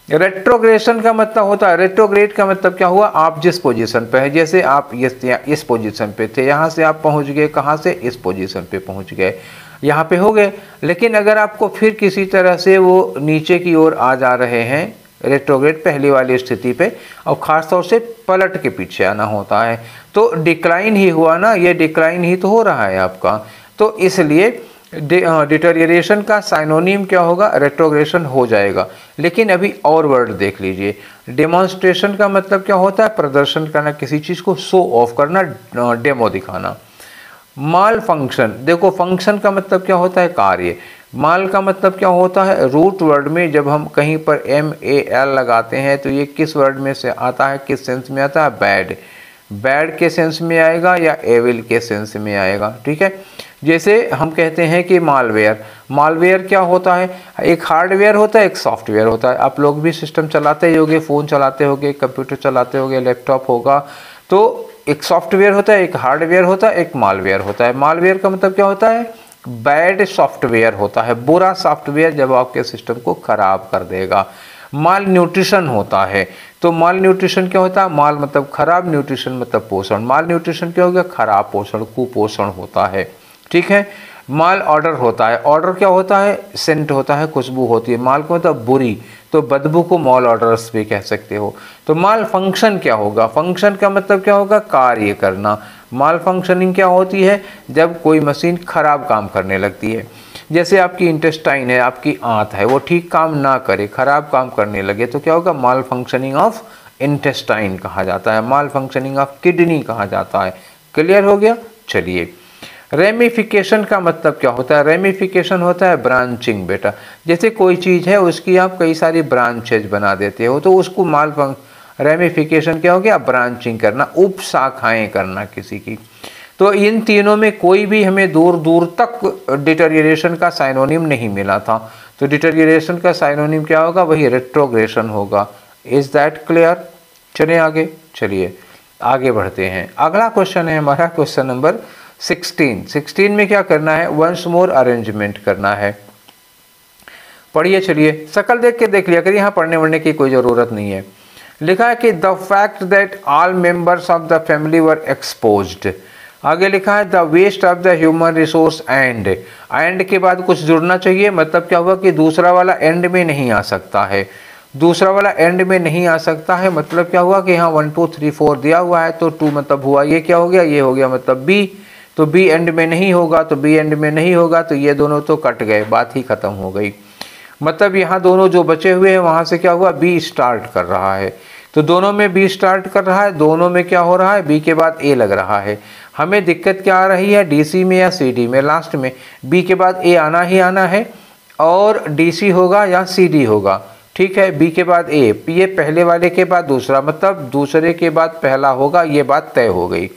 [SPEAKER 1] रेट्रोग्रेशन का मतलब होता है, रेट्रोग्रेड का मतलब क्या हुआ? आप जिस पोजीशन पे है, जैसे आप इस पोजीशन पे थे, यहाँ से आप पहुँच गए, कहाँ से? इस पोजीशन पे पहुँच गए, यहाँ पे हो गए। लेकिन अगर आपको फिर किसी तरह से वो नीचे की ओर आ जा रहे हैं, रेट्रोग्रेड पहली वाली स्थिति पे, और ख़ास तौर से पलट के पीछे आना होता है, तो डिक्लाइन ही हुआ ना, ये डिक्लाइन ही तो हो रहा है आपका। तो इसलिए डिटेरियरेशन का साइनोनिम क्या होगा? रेट्रोग्रेशन हो जाएगा। लेकिन अभी और वर्ड देख लीजिए। डेमोन्स्ट्रेशन का मतलब क्या होता है? प्रदर्शन करना, किसी चीज़ को शो ऑफ करना, डेमो दिखाना। माल फंक्शन, देखो फंक्शन का मतलब क्या होता है? कार्य। माल का मतलब क्या होता है? रूट वर्ड में जब हम कहीं पर MAL लगाते हैं तो ये किस वर्ड में से आता है, किस सेंस में आता है? बैड। बैड के सेंस में आएगा या एविल के सेंस में आएगा, ठीक है। जैसे हम कहते हैं कि मालवेयर, मालवेयर क्या होता है, एक हार्डवेयर होता है, एक सॉफ्टवेयर होता है। आप लोग भी सिस्टम चलाते ही होंगे, फ़ोन चलाते होंगे, कंप्यूटर चलाते होंगे, लैपटॉप होगा, तो एक सॉफ्टवेयर होता है, एक हार्डवेयर होता है, एक मालवेयर होता है। मालवेयर का मतलब क्या होता है, बैड सॉफ्टवेयर होता है, बुरा सॉफ्टवेयर जब आपके सिस्टम को खराब कर देगा। माल न्यूट्रिशन होता है, तो माल न्यूट्रिशन क्या होता है, माल मतलब खराब, न्यूट्रिशन मतलब पोषण। माल न्यूट्रिशन क्या हो गया, खराब पोषण, कुपोषण होता है, ठीक है। माल ऑर्डर होता है, ऑर्डर क्या होता है, सेंट होता है, खुशबू होती है। माल को मतलब बुरी, तो बदबू को माल ऑर्डर्स भी कह सकते हो। तो माल फंक्शन क्या होगा, फंक्शन का मतलब क्या होगा, कार्य करना। माल फंक्शनिंग क्या होती है, जब कोई मशीन खराब काम करने लगती है। जैसे आपकी इंटेस्टाइन है, आपकी आंत है, वो ठीक काम ना करे, खराब काम करने लगे, तो क्या होगा, माल फंक्शनिंग ऑफ इंटेस्टाइन कहा जाता है, माल फंक्शनिंग ऑफ किडनी कहा जाता है। क्लियर हो गया। चलिए, रेमिफिकेशन का मतलब क्या होता है, रेमिफिकेशन होता है ब्रांचिंग बेटा। जैसे कोई चीज़ है, उसकी आप कई सारी ब्रांचेज बना देते हो, तो उसको रेमिफिकेशन क्या हो गया, ब्रांचिंग करना, उप शाखाएँ करना किसी की। तो इन तीनों में कोई भी हमें दूर दूर तक डिटेरियरेशन का साइनोनिम नहीं मिला था, तो डिटेरियरेशन का साइनोनिम क्या होगा, वही रेट्रोग्रेशन होगा। Is that clear. चलिए आगे, चलिए आगे बढ़ते हैं। अगला क्वेश्चन है हमारा क्वेश्चन नंबर 16 में क्या करना है, वंस मोर अरेंजमेंट करना है। पढ़िए, चलिए शकल देख के देख लिया करिए, यहाँ पढ़ने वढ़ने की कोई ज़रूरत नहीं है। लिखा है कि the fact that all members of the family were exposed. आगे लिखा है the waste of the human resource and के बाद कुछ जुड़ना चाहिए। मतलब क्या हुआ कि दूसरा वाला एंड में नहीं आ सकता है, दूसरा वाला एंड में नहीं आ सकता है। मतलब क्या हुआ कि यहाँ 1 2 3 4 दिया हुआ है, तो 2 मतलब हुआ, ये क्या हो गया, ये हो गया मतलब बी, तो बी एंड में नहीं होगा, तो बी एंड में नहीं होगा, तो ये दोनों तो कट गए, बात ही खत्म हो गई। मतलब यहाँ दोनों जो बचे हुए हैं वहाँ से क्या हुआ, बी स्टार्ट कर रहा है, तो दोनों में बी स्टार्ट कर रहा है, दोनों में क्या हो रहा है, बी के बाद ए लग रहा है। हमें दिक्कत क्या आ रही है, डीसी में या सीडी में, लास्ट में बी के बाद ए आना ही आना है, और डीसी होगा या सीडी होगा, ठीक है। बी के बाद ए, ये पहले वाले के बाद दूसरा, मतलब दूसरे के बाद पहला होगा, ये बात तय हो गई।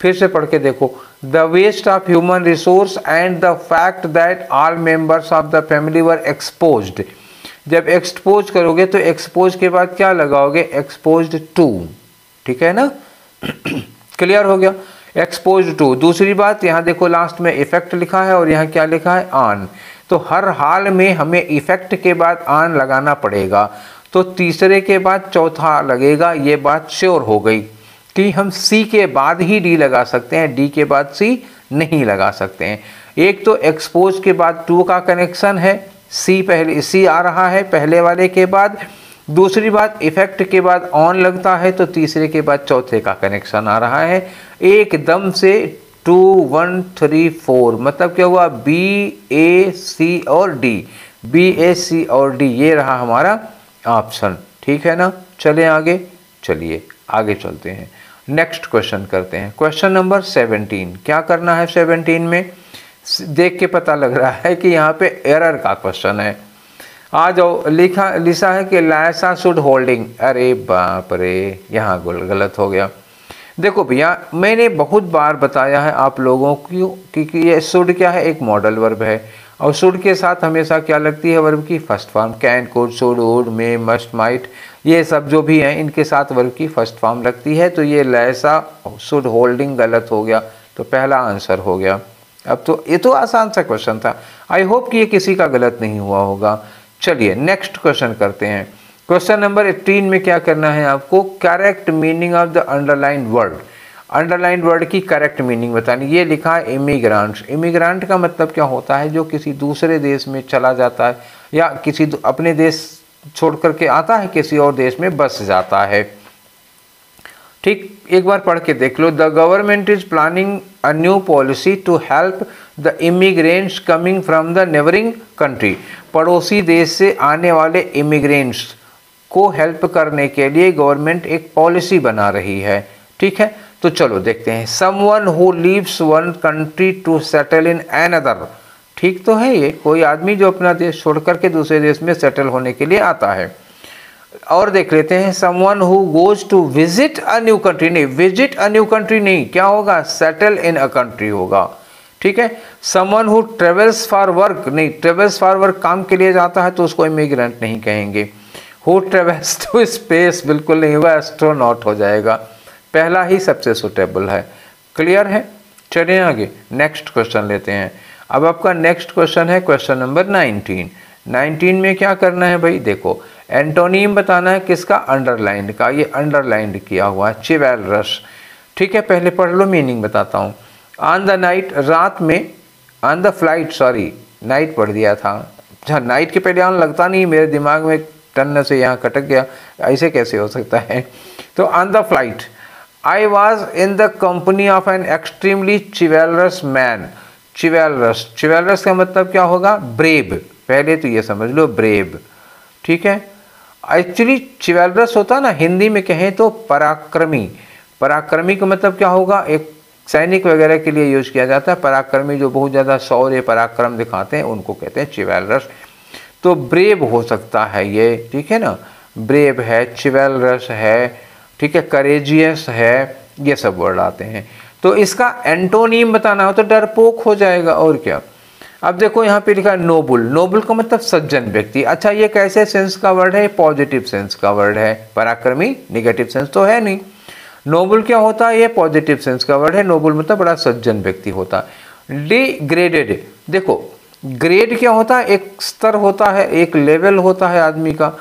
[SPEAKER 1] फिर से पढ़ के देखो, the waste of human resource and the fact that all members of the family were exposed. जब एक्सपोज करोगे तो एक्सपोज के बाद क्या लगाओगे, एक्सपोज्ड टू, ठीक है ना। क्लियर हो गया, एक्सपोज्ड टू। दूसरी बात, यहाँ देखो लास्ट में इफेक्ट लिखा है और यहाँ क्या लिखा है, ऑन। तो हर हाल में हमें इफेक्ट के बाद ऑन लगाना पड़ेगा, तो तीसरे के बाद चौथा लगेगा, ये बात श्योर हो गई कि हम सी के बाद ही डी लगा सकते हैं, डी के बाद सी नहीं लगा सकते हैं। एक तो एक्सपोज के बाद टू का कनेक्शन है, सी पहले, सी आ रहा है पहले वाले के बाद। दूसरी बात, इफेक्ट के बाद ऑन लगता है, तो तीसरे के बाद चौथे का कनेक्शन आ रहा है एकदम से 2 1 3 4। मतलब क्या हुआ, बी ए सी और डी, बी ए सी और डी, ये रहा हमारा ऑप्शन, ठीक है ना। चले आगे, चलिए आगे चलते हैं, नेक्स्ट क्वेश्चन करते हैं। क्वेश्चन नंबर 17, क्या करना है 17 में, देख के पता लग रहा है कि यहाँ पे एरर का क्वेश्चन है। आ जाओ, लिखा है कि लायसा शुड होल्डिंग, अरे बाप रे, यहाँ गलत हो गया। देखो भैया, मैंने बहुत बार बताया है आप लोगों को कि ये शुड क्या है, एक मॉडल वर्ब है, और शुड के साथ हमेशा क्या लगती है, वर्ब की first form. Can, could, should, would, may, must, might, ये सब जो भी हैं इनके साथ वर्ब की फर्स्ट फॉर्म लगती है। तो ये लैसा शुड होल्डिंग गलत हो गया, तो पहला आंसर हो गया। अब तो ये तो आसान सा क्वेश्चन था, आई होप कि ये किसी का गलत नहीं हुआ होगा। चलिए नेक्स्ट क्वेश्चन करते हैं। क्वेश्चन नंबर 18 में क्या करना है आपको, correct meaning of the underline word. Underline word की करेक्ट मीनिंग बतानी। ये लिखा है इमिग्रांट्स। इमिग्रांट का मतलब क्या होता है, जो किसी दूसरे देश में चला जाता है या किसी अपने देश छोड़ करके आता है, किसी और देश में बस जाता है, ठीक। एक बार पढ़ के देख लो, the government is planning a new policy to help the immigrants coming from the neighbouring country. पड़ोसी देश से आने वाले इमिग्रेंट्स को हेल्प करने के लिए गवर्नमेंट एक पॉलिसी बना रही है, ठीक है। तो चलो देखते हैं, someone who leaves one country to settle in another. ठीक तो है, ये कोई आदमी जो अपना देश छोड़कर के दूसरे देश में सेटल होने के लिए आता है। और देख लेते हैं, someone who goes to visit a new country, नहीं विजिट अ न्यू कंट्री नहीं, क्या होगा, सेटल इन अ कंट्री होगा, ठीक है। Someone who travels for work, नहीं, ट्रेवल्स फॉर वर्क काम के लिए जाता है तो उसको इमिग्रेंट नहीं कहेंगे। हु ट्रेवल्स टू स्पेस बिल्कुल नहीं होगा, एस्ट्रोनॉट हो जाएगा। पहला ही सबसे सुटेबल है। क्लियर है? चलिए आगे नेक्स्ट क्वेश्चन लेते हैं। अब आपका नेक्स्ट क्वेश्चन है क्वेश्चन नंबर 19। 19 में क्या करना है भाई, देखो एंटोनीम बताना है किसका, अंडरलाइंड का। ये अंडरलाइंड किया हुआ है, चिवैलरस। ठीक है, पहले पढ़ लो, मीनिंग बताता हूँ। ऑन द नाइट, रात में, on the flight, sorry night पढ़ दिया था, अच्छा नाइट के पहले ऑन लगता नहीं, मेरे दिमाग में टन से यहाँ कटक गया, ऐसे कैसे हो सकता है। तो on the flight I was in the company of an extremely chivalrous man. Chivalrous, chivalrous का मतलब क्या होगा, ब्रेव। पहले तो ये समझ लो, ब्रेव। ठीक है, एक्चुअली चिवैलरस होता है ना, हिंदी में कहें तो पराक्रमी। पराक्रमी का मतलब क्या होगा, एक सैनिक वगैरह के लिए यूज किया जाता है। पराक्रमी जो बहुत ज़्यादा शौर्य पराक्रम दिखाते हैं उनको कहते हैं चिवैलरस। तो ब्रेव हो सकता है ये, ठीक है ना, ब्रेव है, चिवैलरस है, ठीक है, करेजियस है, ये सब वर्ड आते हैं। तो इसका एंटोनीम बताना हो तो डरपोक हो जाएगा, और क्या। अब देखो यहाँ पे लिखा है नोबल। नोबल का मतलब सज्जन व्यक्ति। अच्छा, ये कैसे सेंस का वर्ड है, पॉजिटिव सेंस का वर्ड है। पराक्रमी निगेटिव सेंस तो है नहीं। नोबल क्या होता है, ये पॉजिटिव सेंस का वर्ड है। नोबल मतलब बड़ा सज्जन व्यक्ति होता है। डिग्रेडेड, देखो ग्रेड क्या होता है, एक स्तर होता है, एक लेवल होता है आदमी का।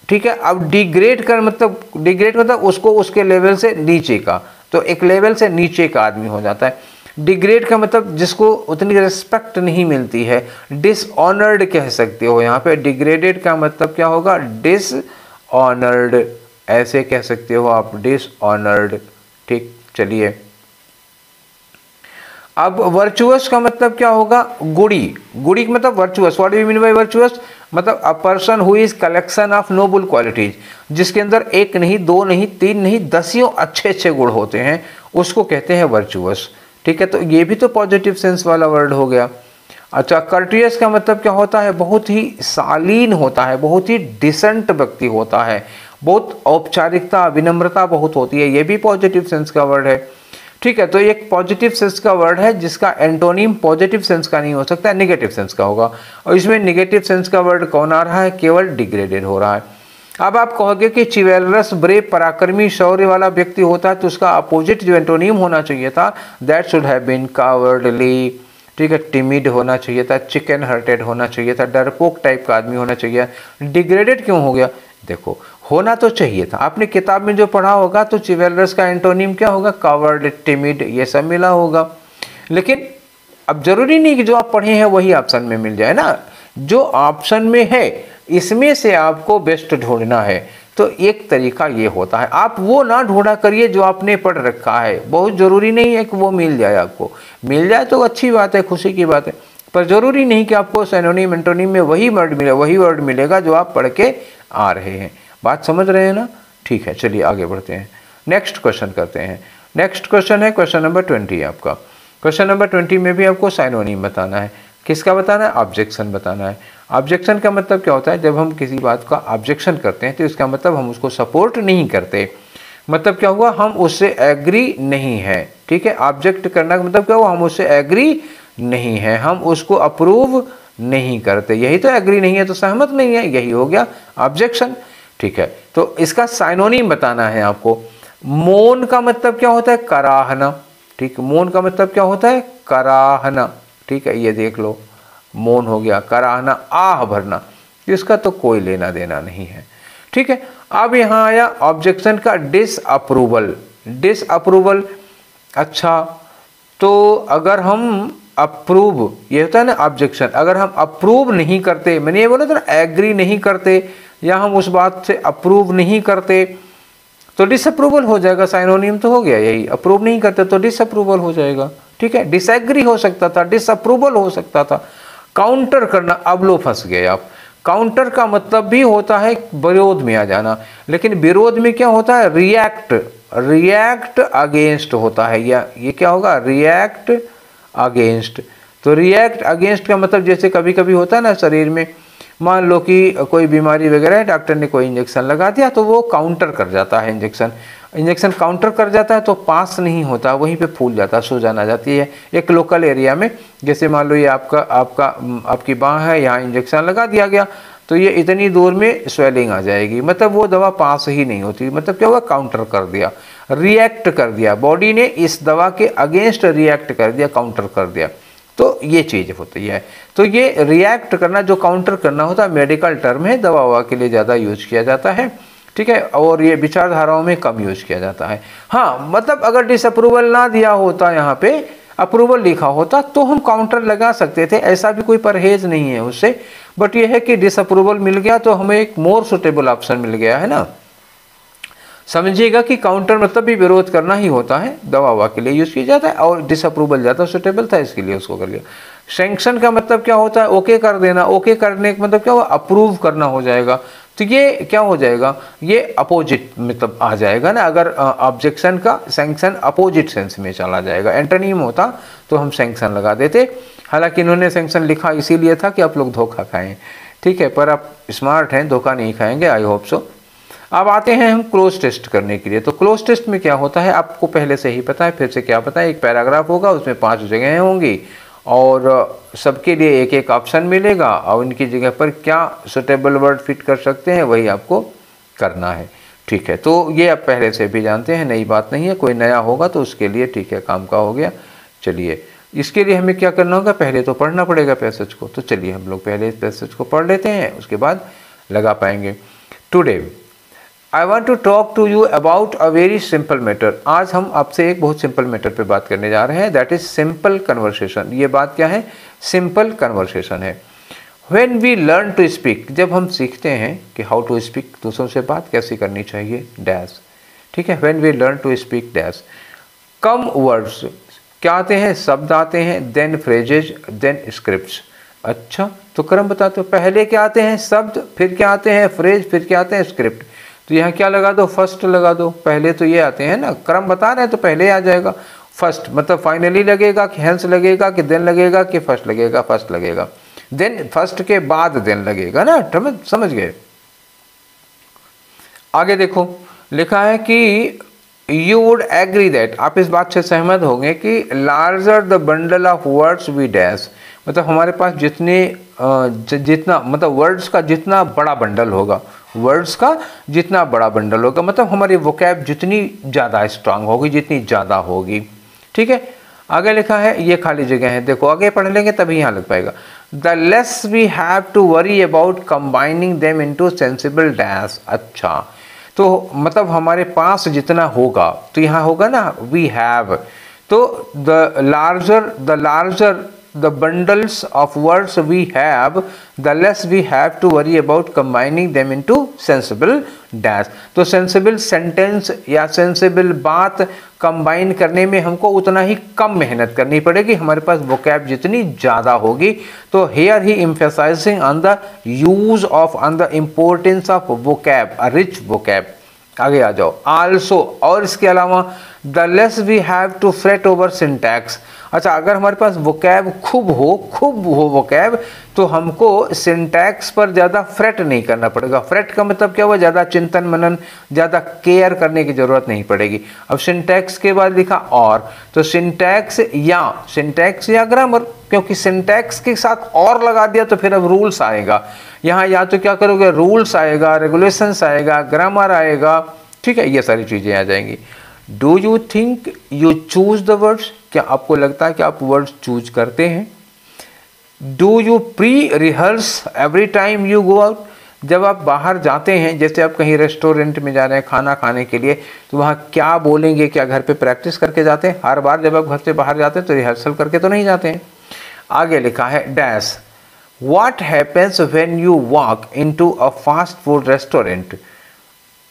[SPEAKER 1] ठीक है, अब डिग्रेड कर मतलब, डिग्रेड मतलब उसको उसके लेवल से नीचे का, तो एक लेवल से नीचे का आदमी हो जाता है। डिग्रेड का मतलब जिसको उतनी रिस्पेक्ट नहीं मिलती है। डिसऑनर्ड कह सकते हो यहाँ पे। डिग्रेडेड का मतलब क्या होगा, डिसऑनर्ड, ऐसे कह सकते हो आप, डिसऑनर्ड। ठीक, चलिए अब वर्चुअस का मतलब क्या होगा, गुड़ी। गुड़ी का मतलब virtuous. What do you mean by virtuous, मतलब a person who is collection of noble qualities, जिसके अंदर एक नहीं, दो नहीं, तीन नहीं, दसियों अच्छे अच्छे गुण होते हैं, उसको कहते हैं वर्चुअस। ठीक है, तो ये भी तो पॉजिटिव सेंस वाला वर्ड हो गया। अच्छा, कर्टियस का मतलब क्या होता है, बहुत ही शालीन होता है, बहुत ही डिसेंट व्यक्ति होता है, बहुत औपचारिकता विनम्रता बहुत होती है, ये भी पॉजिटिव सेंस का वर्ड है। ठीक है, तो एक पॉजिटिव सेंस का वर्ड है जिसका एंटोनिम पॉजिटिव सेंस का नहीं हो सकता, नेगेटिव सेंस का होगा। और इसमें नेगेटिव सेंस का वर्ड कौन आ रहा है, केवल डिग्रेडेड हो रहा है। अब आप कहोगे कि चिवैलरस ब्रेव पराक्रमी शौर्य वाला व्यक्ति होता है, तो उसका अपोजिट जो एंटोनिम होना चाहिए था, that should have been cowardly. ठीक है, टिमिड होना चाहिए था, चिकन हार्टेड होना चाहिए था, डरपोक टाइप का आदमी होना चाहिए। डिग्रेडेड क्यों हो गया, देखो होना तो चाहिए था। आपने किताब में जो पढ़ा होगा तो चिवैलरस का एंटोनिम क्या होगा, कावर्ड, टिमिड, ये सब मिला होगा। लेकिन अब जरूरी नहीं कि जो आप पढ़े हैं वही ऑप्शन में मिल जाए ना, जो ऑप्शन में है इसमें से आपको बेस्ट ढूंढना है। तो एक तरीका ये होता है, आप वो ना ढूंढा करिए जो आपने पढ़ रखा है। बहुत जरूरी नहीं है कि वो मिल जाए, आपको मिल जाए तो अच्छी बात है, खुशी की बात है, पर जरूरी नहीं कि आपको सिनोनिम एंटोनिम में वही वर्ड मिलेगा जो आप पढ़ के आ रहे हैं। बात समझ रहे हैं ना? ठीक है, चलिए आगे बढ़ते हैं, नेक्स्ट क्वेश्चन करते हैं। नेक्स्ट क्वेश्चन है क्वेश्चन नंबर 20 आपका। क्वेश्चन नंबर 20 में भी आपको साइनोनिम बताना है। किसका बताना है, ऑब्जेक्शन बताना है। ऑब्जेक्शन का मतलब क्या होता है, जब हम किसी बात का ऑब्जेक्शन करते हैं तो इसका मतलब हम उसको सपोर्ट नहीं करते, मतलब क्या हुआ, हम उससे एग्री नहीं है। ठीक है, ऑब्जेक्ट करना का मतलब क्या हुआ, हम उससे एग्री नहीं है, हम उसको अप्रूव नहीं करते। यही तो एग्री नहीं है तो सहमत नहीं है, यही हो गया ऑब्जेक्शन। ठीक है, तो इसका साइनोनिम बताना है आपको। मौन का मतलब क्या होता है, कराहना। ठीक, मौन का मतलब क्या होता है, कराहना। ठीक है, ये देख लो, मौन हो गया, कराहना आह भरना, इसका तो कोई लेना देना नहीं है। ठीक है, अब यहाँ आया ऑब्जेक्शन का डिसअप्रूवल। डिसअप्रूवल, अच्छा तो अगर हम अप्रूव, ये होता है ना ऑब्जेक्शन, अगर हम अप्रूव नहीं करते, मैंने ये बोला था ना, एग्री नहीं करते या हम उस बात से अप्रूव नहीं करते तो डिसअप्रूवल हो जाएगा। साइनोनिम तो हो गया यही, अप्रूव नहीं करते तो डिसअप्रूवल हो जाएगा। ठीक है, डिसएग्री हो सकता था, डिसअप्रूवल हो सकता था। काउंटर करना, अब लो फंस गए आप। काउंटर का मतलब भी होता है विरोध में आ जाना, लेकिन विरोध में क्या होता है, रिएक्ट, रिएक्ट अगेंस्ट होता है, या ये क्या होगा, रिएक्ट अगेंस्ट। तो रिएक्ट अगेंस्ट का मतलब जैसे कभी कभी होता है ना शरीर में, मान लो कि कोई बीमारी वगैरह है, डॉक्टर ने कोई इंजेक्शन लगा दिया तो वो काउंटर कर जाता है इंजेक्शन। इंजेक्शन काउंटर कर जाता है तो पास नहीं होता, वहीं पे फूल जाता है, सूजन आ जाती है एक लोकल एरिया में। जैसे मान लो ये आपकी बाँह है, यहाँ इंजेक्शन लगा दिया गया तो ये इतनी दूर में स्वेलिंग आ जाएगी, मतलब वो दवा पास ही नहीं होती। मतलब क्या हुआ, काउंटर कर दिया, रिएक्ट कर दिया, बॉडी ने इस दवा के अगेंस्ट रिएक्ट कर दिया, काउंटर कर दिया। तो ये चीज़ होती है। तो ये रिएक्ट करना, जो काउंटर करना होता है, मेडिकल टर्म है, दवा ववा के लिए ज़्यादा यूज किया जाता है, ठीक है, और ये विचारधाराओं में कम यूज किया जाता है। हाँ, मतलब अगर डिसअप्रूवल ना दिया होता, यहाँ पे अप्रूवल लिखा होता तो हम काउंटर लगा सकते थे, ऐसा भी कोई परहेज नहीं है उससे। बट ये है कि डिसअप्रूवल मिल गया तो हमें एक मोर सुटेबल ऑप्शन मिल गया है ना। समझिएगा कि काउंटर मतलब भी विरोध करना ही होता है, दवा ववा के लिए यूज किया जाता है, और डिसअप्रूवल ज़्यादा सुटेबल था इसके लिए उसको कर लिया। सैंक्शन का मतलब क्या होता है, ओके कर देना, ओके करने का मतलब क्या हुआ, अप्रूव करना हो जाएगा। तो ये क्या हो जाएगा, ये अपोजिट मतलब आ जाएगा ना। अगर ऑब्जेक्शन का सैंक्शन अपोजिट सेंस में चला जाएगा, एंटोनिम होता तो हम सैंक्शन लगा देते। हालांकि इन्होंने सैंक्शन लिखा इसीलिए था कि आप लोग धोखा खाएं, ठीक है, पर आप स्मार्ट हैं, धोखा नहीं खाएंगे, आई होप सो। अब आते हैं हम क्लोज टेस्ट करने के लिए। तो क्लोज टेस्ट में क्या होता है आपको पहले से ही पता है, फिर से क्या पता है, एक पैराग्राफ होगा, उसमें 5 जगहें होंगी और सबके लिए एक एक ऑप्शन मिलेगा, और उनकी जगह पर क्या सुटेबल वर्ड फिट कर सकते हैं वही आपको करना है, ठीक है। तो ये आप पहले से भी जानते हैं, नई बात नहीं है, कोई नया होगा तो उसके लिए ठीक है, काम का हो गया। चलिए, इसके लिए हमें क्या करना होगा, पहले तो पढ़ना पड़ेगा पैसेज को। तो चलिए हम लोग पहले इस पैसेज को पढ़ लेते हैं, उसके बाद लगा पाएंगे। Today I want to talk to you about a very simple matter. आज हम आपसे एक बहुत सिंपल मैटर पे बात करने जा रहे हैं, दैट इज सिंपल कन्वर्सेशन। ये बात क्या है, सिंपल कन्वर्सेशन है। When we learn to speak, जब हम सीखते हैं कि हाउ टू स्पीक, दूसरों से बात कैसे करनी चाहिए, डैश, ठीक है। When we learn to speak dash, come words, क्या आते हैं, शब्द आते हैं, देन फ्रेजेज, देन स्क्रिप्ट्स। अच्छा, तो क्रम बताते हो, पहले क्या आते हैं, शब्द, फिर क्या आते हैं, फ्रेज, फिर क्या आते हैं, स्क्रिप्ट। तो यहाँ क्या लगा दो, फर्स्ट लगा दो। पहले तो ये आते हैं ना, क्रम बता रहे हैं तो पहले आ जाएगा फर्स्ट, मतलब फाइनली लगेगा कि हेंस लगेगा कि देन लगेगा कि फर्स्ट लगेगा, फर्स्ट लगेगा, देन फर्स्ट के बाद देन लगेगा ना, समझ गए। आगे देखो, लिखा है कि यू वुड एग्री दैट, आप इस बात से सहमत होंगे कि larger the bundle of words we dash, मतलब हमारे पास जितना मतलब वर्ड्स का जितना बड़ा बंडल होगा, वर्ड्स का जितना बड़ा बंडल होगा, मतलब हमारी वोकैब जितनी ज़्यादा स्ट्रांग होगी, जितनी ज़्यादा होगी, ठीक है। आगे लिखा है, ये खाली जगह है, देखो आगे पढ़ लेंगे तभी यहाँ लग पाएगा। The less we have to worry about combining them into sensible dash. अच्छा, तो मतलब हमारे पास जितना होगा, तो यहाँ होगा ना वी हैव, तो the larger the bundles of words we have, the less we have to worry about combining them into sensible dash। तो sensible sentence या sensible बात कंबाइन करने में हमको उतना ही कम मेहनत करनी पड़ेगी, हमारे पास vocab जितनी ज़्यादा होगी। तो here he emphasizing on the use of, on the importance of vocab, a rich vocab। आगे आ जाओ, also, और इसके अलावा the less we have to fret over syntax। अच्छा, अगर हमारे पास वोकैब खूब हो वोकैब, तो हमको सिंटैक्स पर ज़्यादा फ्रेट नहीं करना पड़ेगा। फ्रेट का मतलब क्या हुआ, ज़्यादा चिंतन मनन, ज़्यादा केयर करने की ज़रूरत नहीं पड़ेगी। अब सिंटैक्स के बाद लिखा और, तो सिंटैक्स या ग्रामर, क्योंकि सिंटैक्स के साथ और लगा दिया तो फिर अब रूल्स आएगा। यहाँ या तो क्या करोगे, रूल्स आएगा, रेगुलेशंस आएगा, ग्रामर आएगा, ठीक है, ये सारी चीज़ें आ जाएंगी। Do you think you choose the words, क्या आपको लगता है कि आप वर्ड्स चूज करते हैं। Do you pre rehearse every time you go out, जब आप बाहर जाते हैं, जैसे आप कहीं रेस्टोरेंट में जा रहे हैं खाना खाने के लिए, तो वहाँ क्या बोलेंगे, क्या घर पे प्रैक्टिस करके जाते हैं। हर बार जब आप घर से बाहर जाते हैं तो रिहर्सल करके तो नहीं जाते हैं। आगे लिखा है dash, what happens when you walk into a fast food restaurant.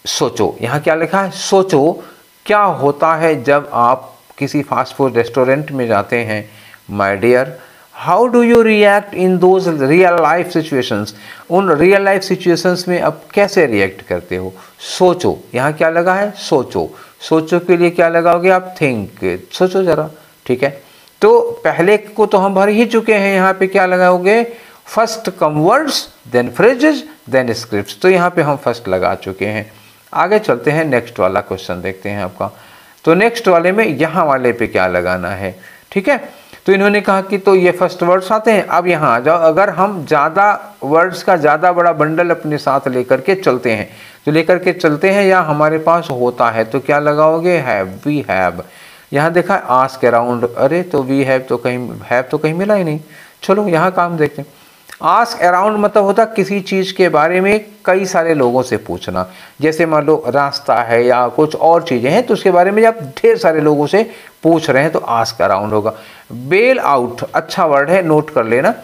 [SPEAKER 1] सोचो, यहाँ क्या लिखा है, सोचो क्या होता है जब आप किसी फास्ट फूड रेस्टोरेंट में जाते हैं। My dear, how do you react in those real life situations, उन रियल लाइफ सिचुएशंस में आप कैसे रिएक्ट करते हो। सोचो, यहाँ क्या लगा है, सोचो, सोचो के लिए क्या लगाओगे आप, थिंक, सोचो जरा, ठीक है। तो पहले को तो हम भर ही चुके हैं, यहाँ पे क्या लगाओगे, first come words, then phrases, then scripts, तो यहाँ पे हम फर्स्ट लगा चुके हैं। आगे चलते हैं, नेक्स्ट वाला क्वेश्चन देखते हैं आपका। तो नेक्स्ट वाले में यहाँ वाले पे क्या लगाना है, ठीक है। तो इन्होंने कहा कि तो ये फर्स्ट वर्ड्स आते हैं, अब यहाँ आ जाओ। अगर हम ज़्यादा वर्ड्स का ज़्यादा बड़ा बंडल अपने साथ लेकर के चलते हैं, तो लेकर के चलते हैं या हमारे पास होता है, तो क्या लगाओगे, हैव, वी हैव। यहाँ देखा आस्क अराउंड, अरे तो वी हैव तो कहीं मिला ही नहीं। चलो यहाँ काम देखते हैं। आस्क अराउंड मतलब होता किसी चीज़ के बारे में कई सारे लोगों से पूछना, जैसे मान लो रास्ता है या कुछ और चीज़ें हैं, तो उसके बारे में जब ढेर सारे लोगों से पूछ रहे हैं तो आस्क अराउंड होगा। बेल आउट अच्छा वर्ड है, नोट कर लेना।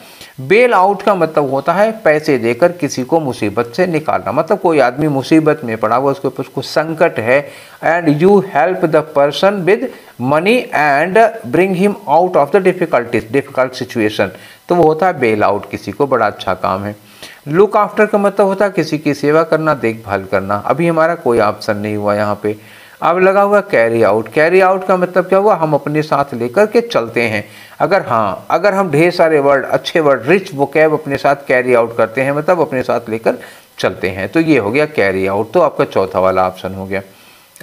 [SPEAKER 1] बेल आउट का मतलब होता है पैसे देकर किसी को मुसीबत से निकालना, मतलब कोई आदमी मुसीबत में पड़ा हुआ, उसके ऊपर कुछ संकट है, and you help the person with money and bring him out of the difficult situation, तो वो होता है बेल आउट, किसी को बड़ा अच्छा काम है। लुक आफ्टर का मतलब होता है किसी की सेवा करना, देखभाल करना। अभी हमारा कोई ऑप्शन नहीं हुआ यहाँ पे। अब लगा हुआ कैरी आउट। कैरी आउट का मतलब क्या हुआ, हम अपने साथ लेकर के चलते हैं। अगर हम ढेर सारे वर्ड, अच्छे वर्ड, रिच वोकैब अपने साथ कैरी आउट करते हैं, मतलब अपने साथ लेकर चलते हैं, तो ये हो गया कैरी आउट। तो आपका चौथा वाला ऑप्शन हो गया।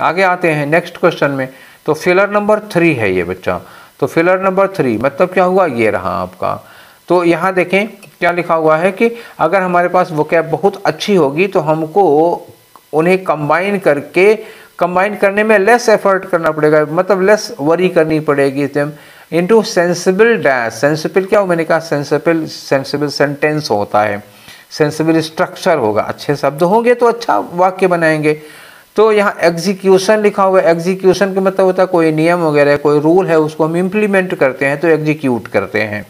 [SPEAKER 1] आगे आते हैं नेक्स्ट क्वेश्चन में। तो फिलर नंबर 3 है ये बच्चा। तो फिलर नंबर 3 मतलब क्या हुआ, ये रहा आपका। तो यहाँ देखें क्या लिखा हुआ है कि अगर हमारे पास वोकैब बहुत अच्छी होगी तो हमको उन्हें कंबाइन करने में लेस एफर्ट करना पड़ेगा, मतलब लेस वरी करनी पड़ेगी। इनटू सेंसिबल डैश, सेंसिबल क्या हो, मैंने कहा सेंसिबल सेंटेंस होता है, सेंसिबल स्ट्रक्चर होगा, अच्छे शब्द होंगे तो अच्छा वाक्य बनाएंगे। तो यहाँ एग्जीक्यूशन लिखा हुआ है। एग्जीक्यूशन का मतलब होता है कोई नियम वगैरह, कोई रूल है, उसको हम इम्प्लीमेंट करते हैं तो एग्जीक्यूट करते हैं,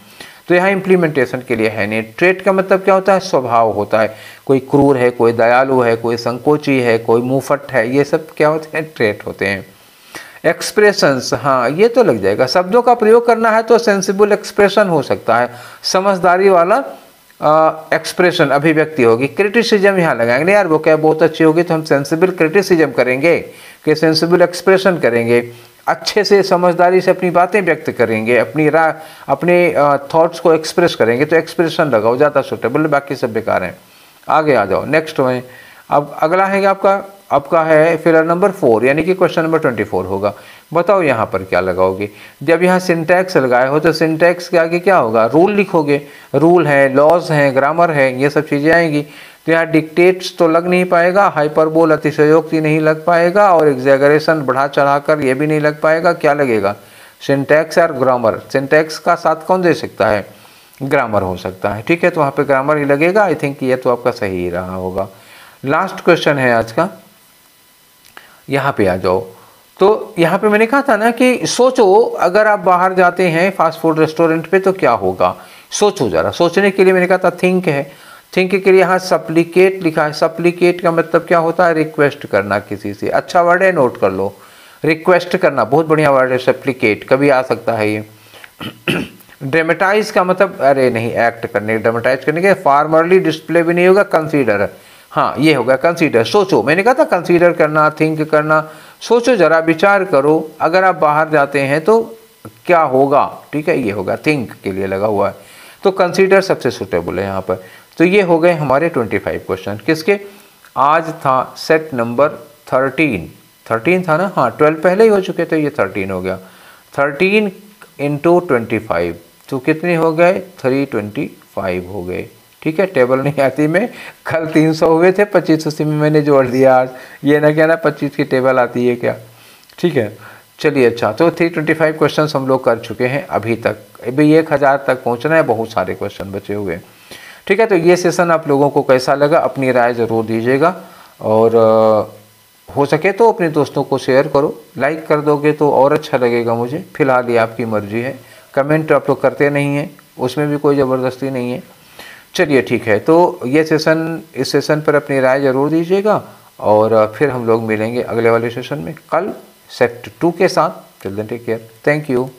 [SPEAKER 1] तो यहाँ इम्प्लीमेंटेशन के लिए है नहीं। ट्रेट का मतलब क्या होता है, स्वभाव होता है, कोई क्रूर है, कोई दयालु है, कोई संकोची है, कोई मुंहफट है, ये सब क्या होते हैं, ट्रेट होते हैं। एक्सप्रेशंस, हाँ ये तो लग जाएगा। शब्दों का प्रयोग करना है तो सेंसिबल एक्सप्रेशन हो सकता है, समझदारी वाला एक्सप्रेशन, अभिव्यक्ति होगी। क्रिटिसिज्म यहाँ लगाएंगे, यार वो क्या बहुत अच्छी होगी तो हम सेंसिबल क्रिटिसिज्म करेंगे कि सेंसिबल एक्सप्रेशन करेंगे, अच्छे से समझदारी से अपनी बातें व्यक्त करेंगे, अपने थॉट्स को एक्सप्रेस करेंगे, तो एक्सप्रेशन लगाओ, ज़्यादा सूटेबल, बाकी सब बेकार हैं। आगे आ जाओ नेक्स्ट में। अब अगला है आपका है फिलर नंबर 4, यानी कि क्वेश्चन नंबर 24 होगा। बताओ यहाँ पर क्या लगाओगे। जब यहाँ सिंटैक्स लगाए हो तो सिंटैक्स के आगे क्या होगा, रूल लिखोगे। रूल है, लॉज हैं, ग्रामर है, ये सब चीज़ें आएंगी। तो यहाँ डिक्टेट्स तो लग नहीं पाएगा, हाइपरबोल अतिशयोक्ति नहीं लग पाएगा, और एग्जैगरेशन बढ़ा चढ़ाकर ये भी नहीं लग पाएगा। क्या लगेगा, सिंटैक्स और ग्रामर। सिंटैक्स का साथ कौन दे सकता है, ग्रामर हो सकता है, ठीक है, तो वहाँ पे ग्रामर ही लगेगा। आई थिंक ये तो आपका सही ही रहा होगा। लास्ट क्वेश्चन है आज का, यहाँ पे आ जाओ। तो यहाँ पे मैंने कहा था ना कि सोचो, अगर आप बाहर जाते हैं फास्ट फूड रेस्टोरेंट पे तो क्या होगा, सोचो ज़रा। सोचने के लिए मैंने कहा था थिंक है, थिंक के लिए यहाँ सप्लीकेट लिखा है। सप्लीकेट का मतलब क्या होता है, रिक्वेस्ट करना किसी से। अच्छा वर्ड है, नोट कर लो, रिक्वेस्ट करना, बहुत बढ़िया वर्ड है सप्लीकेट, कभी आ सकता है ये। ड्रामेटाइज का मतलब, अरे नहीं, एक्ट करने, ड्रामेटाइज करने के, फॉर्मरली डिस्प्ले भी नहीं होगा, कंसीडर, हाँ ये होगा कंसीडर। सोचो, मैंने कहा था कंसीडर करना, थिंक करना, सोचो जरा, विचार करो, अगर आप बाहर जाते हैं तो क्या होगा, ठीक है, ये होगा, थिंक के लिए लगा हुआ है, तो कंसीडर सबसे सूटेबल है यहाँ पर। तो ये हो गए हमारे 25 क्वेश्चन, किसके, आज था सेट नंबर 13 था ना, हाँ 12 पहले ही हो चुके थे, ये 13 हो गया। 13 × 25 तो कितने हो गए, 325 हो गए, ठीक है। टेबल नहीं आती में, कल 300 हुए थे, 25 उसी में मैंने जोड़ दिया आज, ये ना कहना 25 की टेबल आती है क्या, ठीक है। चलिए अच्छा, तो 325 क्वेश्चन हम लोग कर चुके हैं अभी तक। अभी 1000 तक पहुंचना है, बहुत सारे क्वेश्चन बचे हुए, ठीक है। तो ये सेशन आप लोगों को कैसा लगा, अपनी राय ज़रूर दीजिएगा, और हो सके तो अपने दोस्तों को शेयर करो, लाइक कर दोगे तो और अच्छा लगेगा मुझे। फिलहाल ये आपकी मर्जी है, कमेंट आप लोग करते नहीं हैं, उसमें भी कोई ज़बरदस्ती नहीं है। चलिए ठीक है, तो ये सेशन, इस सेशन पर अपनी राय ज़रूर दीजिएगा, और फिर हम लोग मिलेंगे अगले वाले सेशन में कल सेट 2 के साथ। Till then take care, thank you.